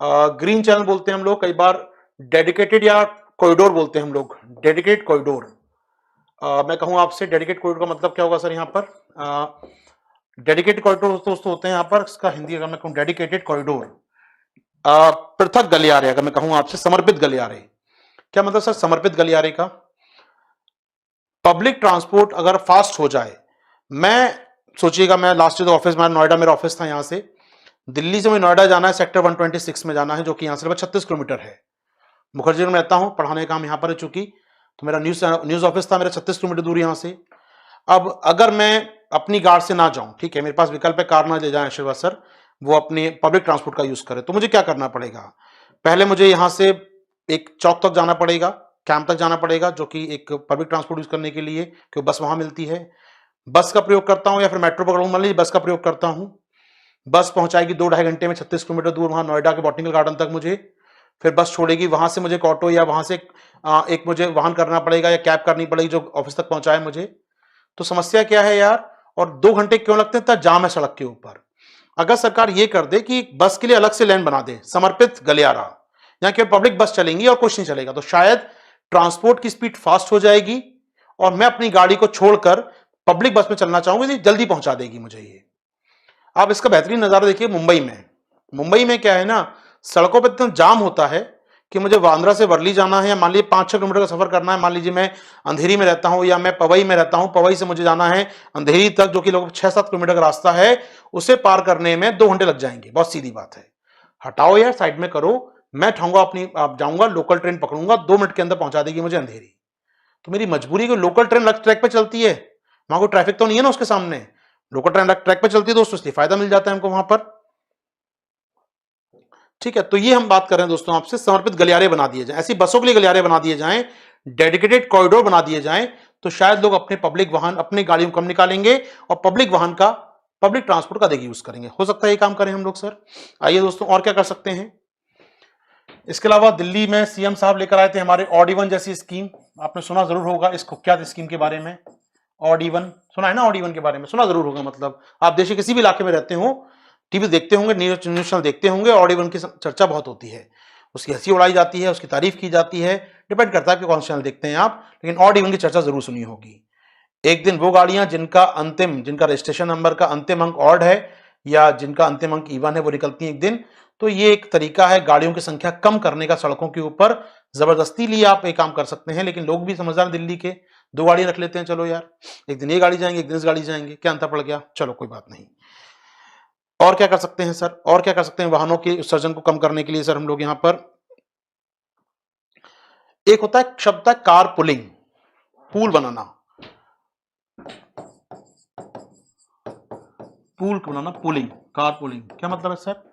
ग्रीन चैनल बोलते हैं हम लोग, कई बार डेडिकेटेड या कॉरिडोर बोलते हैं हम लोग, डेडिकेटेड कॉरिडोर। मैं कहूं आपसे डेडिकेटेड कॉरिडोर का मतलब क्या होगा सर, यहां पर डेडिकेटेड कॉरिडोर दोस्तों होते हैं यहां पर, इसका हिंदी अगर मैं कहूं डेडिकेटेड कॉरिडोर, पृथक गलियारे, अगर मैं कहूं आपसे समर्पित गलियारे, क्या मतलब सर समर्पित गलियारे का। पब्लिक ट्रांसपोर्ट अगर फास्ट हो जाए, मैं सोचिएगा, मैं लास्ट ईयर ऑफिस में, नोएडा मेरा ऑफिस था, यहां से दिल्ली से मुझे नोएडा जाना है, सेक्टर 126 में जाना है, जो कि यहां से लगभग 36 किलोमीटर है। मुखर्जी में रहता हूं, पढ़ाने का काम यहां पर है चूंकि, तो मेरा न्यूज ऑफिस था मेरा 36 किलोमीटर दूर यहां से। अब अगर मैं अपनी कार से ना जाऊं, ठीक है, मेरे पास विकल्प है, कार ना ले जाए आशीर्वाद सर, वो अपने पब्लिक ट्रांसपोर्ट का यूज करे, तो मुझे क्या करना पड़ेगा, पहले मुझे यहां से एक चौक तक जाना पड़ेगा, कैंप तक जाना पड़ेगा, जो कि एक पब्लिक ट्रांसपोर्ट यूज करने के लिए, क्योंकि बस वहां मिलती है। बस का प्रयोग करता हूं या फिर मेट्रो पकड़ूं, मान लीजिए बस का प्रयोग करता हूं। बस पहुंचाएगी 2-2.5 घंटे में 36 किलोमीटर दूर वहां नोएडा के बॉटनिकल गार्डन तक मुझे। फिर बस छोड़ेगी, वहां से मुझे एक ऑटो या वहां से एक मुझे वाहन करना पड़ेगा या कैब करनी पड़ेगी जो ऑफिस तक पहुंचाए मुझे। तो समस्या क्या है यार, और 2 घंटे क्यों लगते हैं, इतना जाम है सड़क के ऊपर। अगर सरकार ये कर दे कि बस के लिए अलग से लेन बना दे, समर्पित गलियारा, यहाँ केवल पब्लिक बस चलेंगी और कुछ नहीं चलेगा, तो शायद ट्रांसपोर्ट की स्पीड फास्ट हो जाएगी और मैं अपनी गाड़ी को छोड़कर पब्लिक बस में चलना चाहूंगी, जल्दी पहुंचा देगी मुझे ये। आप इसका बेहतरीन नजारा देखिए मुंबई में। मुंबई में क्या है ना, सड़कों पर इतना जाम होता है कि मुझे बांद्रा से वर्ली जाना है, या मान लीजिए 5-6 किलोमीटर का सफर करना है, मान लीजिए मैं अंधेरी में रहता हूं या मैं पवई में रहता हूं, पवई से मुझे जाना है अंधेरी तक, जो कि लगभग 6-7 किलोमीटर का रास्ता है, उसे पार करने में 2 घंटे लग जाएंगे। बहुत सीधी बात है, हटाओ यार, साइड में करो, मैं ठाऊंगा अपनी, आप जाऊंगा लोकल ट्रेन पकड़ूंगा, 2 मिनट के अंदर पहुंचा देगी मुझे अंधेरी। तो मेरी मजबूरी है कि लोकल ट्रेन ट्रैक पे चलती है, वहां कोई ट्रैफिक तो नहीं है ना उसके सामने, लोकल ट्रेन ट्रैक पे चलती है दोस्तों, इसलिए फायदा मिल जाता है हमको वहां पर। ठीक है, तो ये हम बात कर रहे हैं दोस्तों आपसे, समर्पित गलियारे बना दिए जाएं, ऐसी बसों के लिए गलियारे बना दिए जाएं, डेडिकेटेड कॉरिडोर बना दिए जाएं, तो शायद लोग अपने पब्लिक वाहन, अपनी गाड़ियों कम निकालेंगे और पब्लिक वाहन का, पब्लिक ट्रांसपोर्ट का अधिक यूज करेंगे। हो सकता है ये काम करें हम लोग सर। आइए दोस्तों, और क्या कर सकते हैं। इसके अलावा दिल्ली में सीएम साहब लेकर आए थे हमारे ऑड इवन जैसी स्कीम, आपने सुना जरूर होगा इस कुख्यात स्कीम के बारे में। ऑड इवन सुना है ना, ऑड इवन के बारे में सुना जरूर होगा, मतलब आप देश के किसी भी इलाके में रहते हो, टीवी देखते होंगे, न्यूज चैनल देखते होंगे, ऑड इवन की चर्चा बहुत होती है, उसकी हंसी उड़ाई जाती है, उसकी तारीफ की जाती है, डिपेंड करता है कि कौन सा चैनल देखते हैं आप, लेकिन ऑड इवन की चर्चा जरूर सुनी होगी। एक दिन वो गाड़ियां जिनका रजिस्ट्रेशन नंबर का अंतिम अंक ऑड है या जिनका अंतिम अंक इवन है, वो निकलती है एक दिन। तो ये एक तरीका है गाड़ियों की संख्या कम करने का सड़कों के ऊपर, जबरदस्ती लिए आप एक काम कर सकते हैं, लेकिन लोग भी समझदार दिल्ली के, 2 गाड़ी रख लेते हैं, चलो यार एक दिन ये गाड़ी जाएंगे, एक दिन इस गाड़ी जाएंगे, क्या अंतर पड़ गया, चलो कोई बात नहीं। और क्या कर सकते हैं सर, और क्या कर सकते हैं वाहनों के उत्सर्जन को कम करने के लिए सर हम लोग यहाँ पर, एक होता है शब्द है कार पुलिंग, पूल बनाना, पुलिंग, कार पुलिंग क्या मतलब है सर।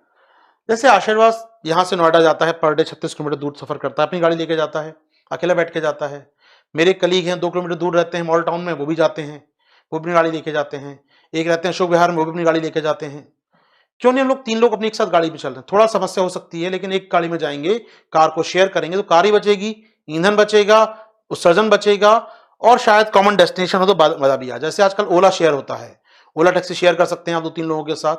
जैसे आशीर्वाद यहां से नोएडा जाता है, पर डे 36 किलोमीटर दूर सफर करता है, अपनी गाड़ी लेके जाता है, अकेला बैठ के जाता है। मेरे कलीग हैं 2 किलोमीटर दूर रहते हैं मॉल टाउन में, वो भी जाते हैं, वो अपनी गाड़ी लेके जाते हैं। एक रहते हैं अशोक विहार में, वो भी अपनी गाड़ी लेके जाते हैं। क्यों नहीं हम लोग 3 लोग अपनी एक साथ गाड़ी पे चल रहे हैं, थोड़ा समस्या हो सकती है, लेकिन एक गाड़ी में जाएंगे, कार को शेयर करेंगे, तो कार ही बचेगी, ईंधन बचेगा, उत्सर्जन बचेगा, और शायद कॉमन डेस्टिनेशन हो तो मजा भी आ। जैसे आजकल ओला शेयर होता है, ओला टैक्सी शेयर कर सकते हैं आप 2-3 लोगों के साथ,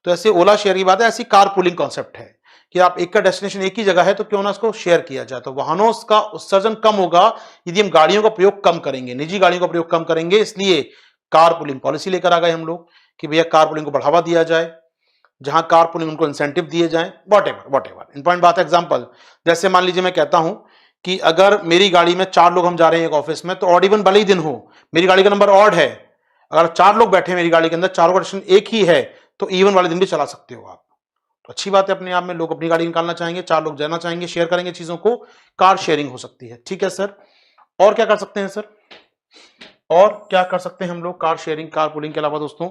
तो ऐसे ओला शेयर की बात है, ऐसी कार पूलिंग कॉन्सेप्ट है कि आप एक का डेस्टिनेशन एक ही जगह है, तो क्यों ना उसको शेयर किया जाए। तो वाहनों का उत्सर्जन कम होगा यदि हम गाड़ियों का प्रयोग कम करेंगे, निजी गाड़ियों का प्रयोग कम करेंगे, इसलिए कार पूलिंग पॉलिसी लेकर आ गए हम लोग कि भैया कार पूलिंग को बढ़ावा दिया जाए, जहां कार पुलिंग उनको इंसेंटिव दिए जाएं, वॉट एवर इन पॉइंट बात है। एग्जांपल, जैसे मान लीजिए मैं कहता हूं कि अगर मेरी गाड़ी में 4 लोग हम जा रहे हैं एक ऑफिस में, तो ऑड इवन भले ही दिन हो, मेरी गाड़ी का नंबर ऑड है, अगर 4 लोग बैठे मेरी गाड़ी के अंदर, चारों का डेस्टिनेशन एक ही है, तो इवन वाले दिन भी चला सकते हो आप। तो अच्छी बात है, अपने आप में लोग अपनी गाड़ी निकालना चाहेंगे, 4 लोग जाना चाहेंगे, शेयर करेंगे चीजों को, कार शेयरिंग हो सकती है। ठीक है सर, और क्या कर सकते हैं सर, और क्या कर सकते हैं हम लोग कार शेयरिंग, कार पुलिंग के अलावा दोस्तों।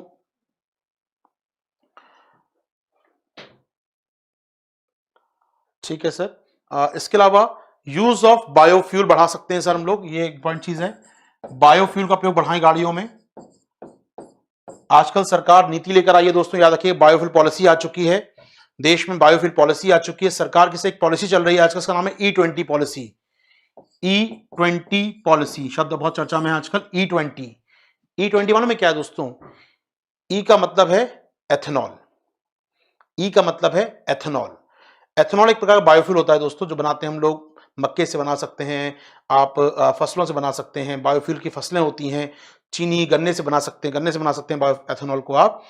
ठीक है सर, इसके अलावा यूज ऑफ बायोफ्यूल बढ़ा सकते हैं सर हम लोग, ये एक इंपॉर्टेंट चीज है, बायोफ्यूल का उपयोग बढ़ाएं गाड़ियों में। आजकल सरकार नीति लेकर आई है दोस्तों, याद रखिए बायोफ्यूल पॉलिसी आ चुकी है, देश में बायोफ्यूल पॉलिसी आ चुकी है, सरकार की से एक पॉलिसी चल रही है आजकल, इसका नाम है E20 पॉलिसी। E20 पॉलिसी शब्द बहुत चर्चा में है आजकल, E20 मालूम है क्या है दोस्तों, ई का मतलब है एथेनॉल, ई का मतलब है एथेनॉल। एथेनॉल एक प्रकार का बायोफ्यूल होता है दोस्तों, जो बनाते हैं हम लोग, मक्के से बना सकते हैं आप, फसलों से बना सकते हैं, बायोफ्यूल की फसलें होती हैं, चीनी गन्ने से बना सकते हैं, गन्ने से बना सकते हैं बायो एथेनॉल को आप,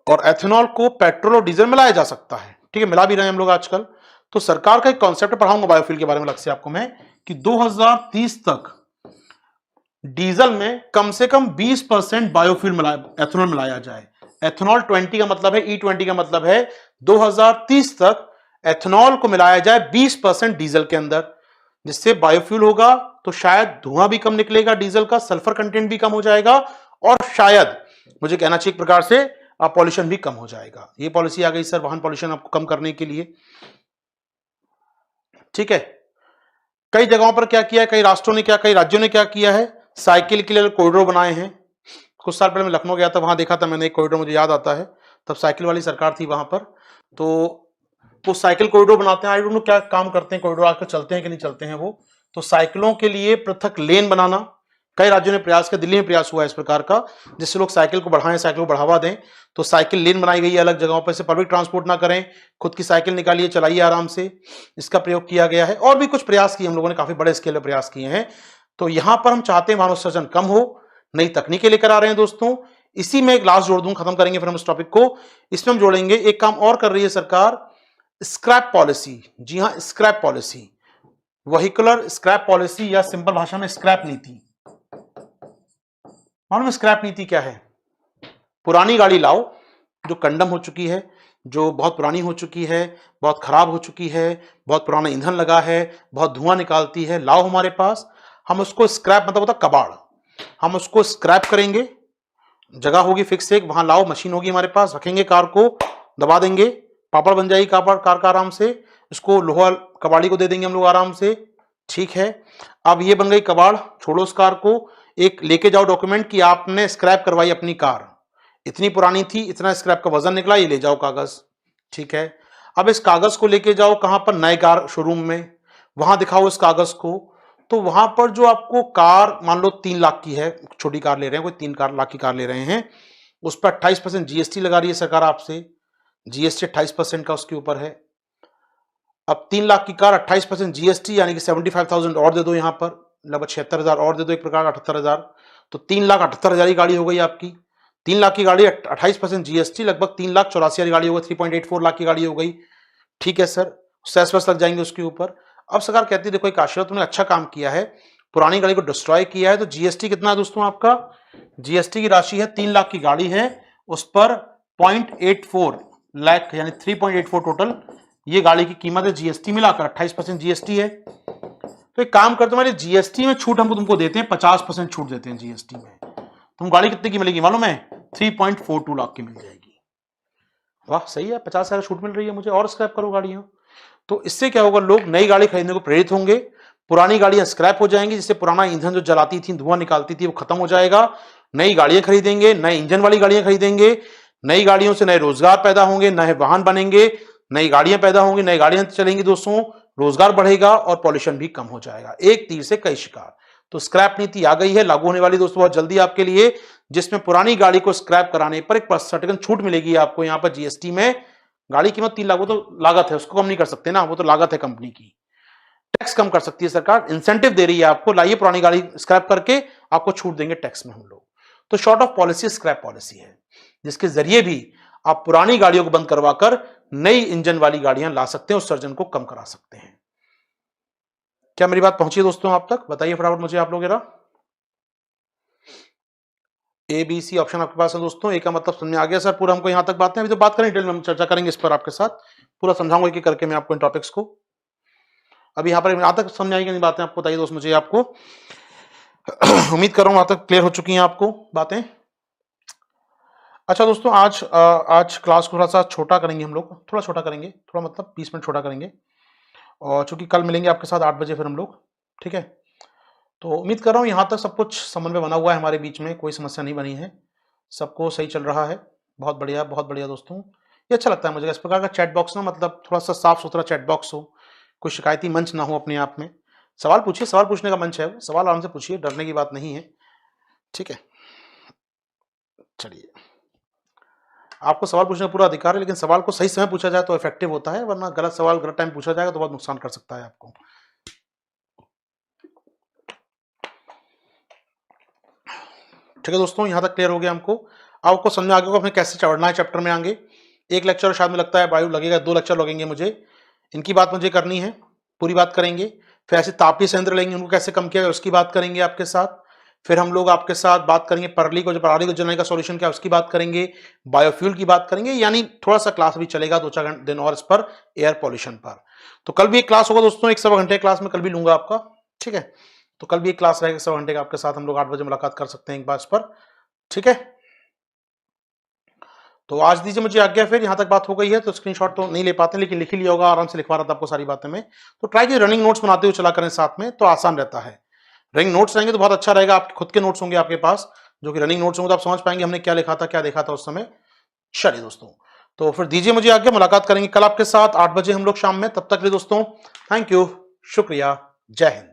और एथेनॉल को पेट्रोल और डीजल मिलाया जा सकता है। ठीक है, मिला भी रहे हैं हम लोग आजकल। तो सरकार का एक कॉन्सेप्ट पढ़ाऊंगा बायोफ्यूल के बारे में अलग से आपको मैं, कि 2030 तक डीजल में कम से कम 20% बायोफ्यूल एथेनॉल मिलाया जाए। एथेनॉल 20 का मतलब है, E20 का मतलब है 2030 तक एथेनॉल को मिलाया जाए 20% डीजल के अंदर, जिससे बायोफ्यूल होगा तो शायद धुआं भी कम निकलेगा डीजल का, सल्फर कंटेंट भी कम हो जाएगा, और शायद मुझे कहना चाहिए एक प्रकार से पॉल्यूशन भी कम हो जाएगा। ये पॉलिसी आ गई सर वाहन पॉल्यूशन आपको कम करने के लिए। ठीक है, कई जगहों पर क्या किया है, कई राष्ट्रों ने क्या, कई राज्यों ने क्या किया है, साइकिल के लिए कॉरिडोर बनाए हैं। कुछ साल पहले मैं लखनऊ गया था, वहां देखा था मैंने एक कॉरिडोर, मुझे याद आता है, तब साइकिल वाली सरकार थी वहां पर। तो साइकिल कॉरिडोर बनाते हैं, आई डोंट नो क्या काम करते हैं, कॉरिडोर आकर चलते हैं कि नहीं चलते हैं वो। तो साइकिलों के लिए पृथक लेन बनाना, कई राज्यों ने प्रयास किया, दिल्ली में प्रयास हुआ है इस प्रकार का, जिससे लोग साइकिल को बढ़ाएं, साइकिल को बढ़ावा दें। तो साइकिल लेन बनाई गई है अलग जगहों पर, से पब्लिक ट्रांसपोर्ट ना करें, खुद की साइकिल निकालिए, चलाइए आराम से, इसका प्रयोग किया गया है। और भी कुछ प्रयास किए हम लोगों ने, काफी बड़े स्केल पर प्रयास किए हैं। तो यहां पर हम चाहते हैं मानव सृजन कम हो, नई तकनीकें लेकर आ रहे हैं दोस्तों। इसी में एक लास्ट जोड़ दूं, खत्म करेंगे फिर हम इस टॉपिक को। इसमें हम जोड़ेंगे, एक काम और कर रही है सरकार, स्क्रैप पॉलिसी। जी हां, scrap policy, vehicular scrap policy, या सिंपल भाषा में स्क्रैप नीति। मालूम स्क्रैप नीति क्या है? पुरानी गाड़ी लाओ जो कंडम हो चुकी है, जो बहुत पुरानी हो चुकी है, बहुत खराब हो चुकी है, बहुत पुराना ईंधन लगा है, बहुत धुआं निकालती है, लाओ हमारे पास, हम उसको स्क्रैप, मतलब होता कबाड़, हम उसको स्क्रैप करेंगे, जगह होगी फिक्स एक, वहां लाओ, मशीन होगी हमारे पास, रखेंगे कार को, दबा देंगे, पापड़ बन जाएगी कार का आराम से, इसको लोहा कबाड़ी को दे देंगे हम लोग आराम से। ठीक है, अब ये बन गई कबाड़, छोड़ो उस कार को, एक लेके जाओ डॉक्यूमेंट कि आपने स्क्रैप करवाई अपनी कार, इतनी पुरानी थी, इतना स्क्रैप का वजन निकला, ये ले जाओ कागज। ठीक है, अब इस कागज को लेके जाओ कहां पर, नए कार शोरूम में, वहां दिखाओ इस कागज को। तो वहां पर जो आपको कार, मान लो 3 लाख की है, छोटी कार ले रहे हैं, कोई 3 लाख की कार ले रहे हैं, उस पर 28% जीएसटी लगा रही है सरकार आपसे, जीएसटी 28% का उसके ऊपर है। अब 3 लाख की कार, 28% जीएसटी, यानी कि 75,000 और दे दो, यहां पर लगभग 76,000 और दे दो, एक प्रकार का 78,000, तो 3,78,000 की गाड़ी हो गई आपकी। 3 लाख की गाड़ी, 28% जीएसटी, लगभग 3,84,000 गाड़ी हो गई, 3.84 लाख की गाड़ी हो गई। ठीक है सर, सेस वेस लग जाएंगे उसके ऊपर। अब सरकार कहती है देखो एक आशीर्वाद, तुमने अच्छा काम किया है, पुरानी गाड़ी को डिस्ट्रॉय किया है, तो जीएसटी कितना है दोस्तों आपका, जीएसटी की राशि है, 3 लाख की गाड़ी है, उस पर 0.84 लाख, यानी 3.84 टोटल ये गाड़ी की कीमत है, जीएसटी मिलाकर 28% जीएसटी है। तो एक काम करते, हमारे जीएसटी में छूट हमको तुमको देते हैं, 50% छूट देते हैं जीएसटी में। तुम गाड़ी कितने की मिलेगी मालूम है, 3.42 लाख की मिल जाएगी। वाह सही है, 50,000 छूट मिल रही है मुझे, और स्क्रैप करो गाड़ियां। तो इससे क्या होगा, लोग नई गाड़ी खरीदने को प्रेरित होंगे, पुरानी गाड़ियां स्क्रैप हो जाएंगी, जिससे पुराना ईंधन जो जलाती थी, धुआं निकालती थी, वो खत्म हो जाएगा, नई गाड़ियां खरीदेंगे, नए इंजन वाली गाड़ियां खरीदेंगे, नई गाड़ियों से नए रोजगार पैदा होंगे, नए वाहन बनेंगे, नई गाड़ियां पैदा होंगी, नई गाड़ियां चलेंगी दोस्तों, रोजगार बढ़ेगा और पॉल्यूशन भी कम हो जाएगा। एक तीर से कई शिकार। तो स्क्रैप नीति आ गई है, लागू होने वाली दोस्तों बहुत जल्दी आपके लिए, जिसमें पुरानी गाड़ी को स्क्रैप कराने पर एक सर्टेन छूट मिलेगी आपको यहां पर जीएसटी में। गाड़ी कीमत 3 लाख, वो तो लागत है, उसको कम नहीं कर सकते ना, वो तो लागत है कंपनी की, टैक्स कम कर सकती है सरकार, इंसेंटिव दे रही है आपको, लाइए पुरानी गाड़ी स्क्रैप करके आपको छूट देंगे टैक्स में हम लोग। तो short of policy scrap policy है, जिसके जरिए भी आप पुरानी गाड़ियों को बंद करवाकर नई इंजन वाली गाड़ियां ला सकते हैं, उस सर्जन को कम करा सकते हैं। क्या मेरी बात पहुंची दोस्तों आप तक? बताइए फटाफट मुझे आप लोग जरा। ए बी सी ऑप्शन आपके पास है दोस्तों, ए का मतलब समझ में आ गया सर पूरा हमको यहां तक बातें, अभी तो बात करें डिटेल में, हम चर्चा करेंगे इस पर आपके साथ, पूरा समझाऊंगा एक एक करके मैं आपको इन टॉपिक्स को। अभी यहाँ पर यहां तक समझ आएगी नहीं बातें आपको, बताइए दोस्त मुझे आपको। उम्मीद कर रहा हूं वहां तक क्लियर हो चुकी हैं आपको बातें। अच्छा दोस्तों, आज क्लास को थोड़ा सा छोटा करेंगे हम लोग, थोड़ा छोटा करेंगे, थोड़ा मतलब 20 मिनट छोटा करेंगे, और चूंकि कल मिलेंगे आपके साथ 8 बजे फिर हम लोग। ठीक है, तो उम्मीद कर रहा हूँ यहाँ तक सब कुछ समन्वय बना हुआ है हमारे बीच में, कोई समस्या नहीं बनी है, सबको सही चल रहा है। बहुत बढ़िया दोस्तों, ये अच्छा लगता है मुझे इस प्रकार का चैट बॉक्स ना, मतलब थोड़ा सा साफ सुथरा चैट बॉक्स हो, कोई शिकायती मंच ना हो अपने आप में। सवाल पूछिए, सवाल पूछने का मंच है वो, सवाल आराम से पूछिए, डरने की बात नहीं है। ठीक है, चलिए, आपको सवाल पूछने का पूरा अधिकार है, लेकिन सवाल को सही समय पूछा जाए तो इफेक्टिव होता है, वरना गलत सवाल गलत टाइम पूछा जाएगा तो बहुत नुकसान कर सकता है आपको। ठीक है दोस्तों, यहां तक क्लियर हो गया हमको, आपको समझ में आ गया हमें कैसे चढ़ना है चैप्टर में आगे। एक लेक्चर शायद में लगता है वायु लगेगा, 2 लेक्चर लगेंगे मुझे, इनकी बात मुझे करनी है, पूरी बात करेंगे। फिर ऐसे तापीय संयंत्र लेंगे, उनको कैसे कम किया उसकी बात करेंगे आपके साथ। फिर हम लोग आपके साथ बात करेंगे पराली को जलाने का सॉल्यूशन क्या उसकी बात करेंगे, बायोफ्यूल की बात करेंगे, यानी थोड़ा सा क्लास भी चलेगा 2-4 दिन और इस पर, एयर पॉल्यूशन पर। तो कल भी एक क्लास होगा दोस्तों, 1 सवा घंटे क्लास में कल भी लूंगा आपका। ठीक है, तो कल भी एक क्लास रहेगा 1 सवा घंटे का आपके साथ, हम लोग 8 बजे मुलाकात कर सकते हैं एक बार इस पर। ठीक है, तो आज दीजिए मुझे आज्ञा, फिर यहाँ तक बात हो गई है तो स्क्रीनशॉट तो नहीं ले पाते, लेकिन लिख ही लिया होगा, आराम से लिखवा रहा था आपको सारी बातें में। तो ट्राई कीजिए रनिंग नोट्स बनाते हुए चला करें साथ में, तो आसान रहता है। रनिंग नोट्स रहेंगे तो बहुत अच्छा रहेगा, आपके खुद के नोट्स होंगे आपके पास, जो कि रनिंग नोट्स होंगे तो आप समझ पाएंगे हमने क्या लिखा था, क्या देखा था उस समय। चलिए दोस्तों, तो फिर दीजिए मुझे आज्ञा, मुलाकात करेंगे कल आपके साथ 8 बजे हम लोग शाम में। तब तक के लिए दोस्तों थैंक यू, शुक्रिया, जय हिंद।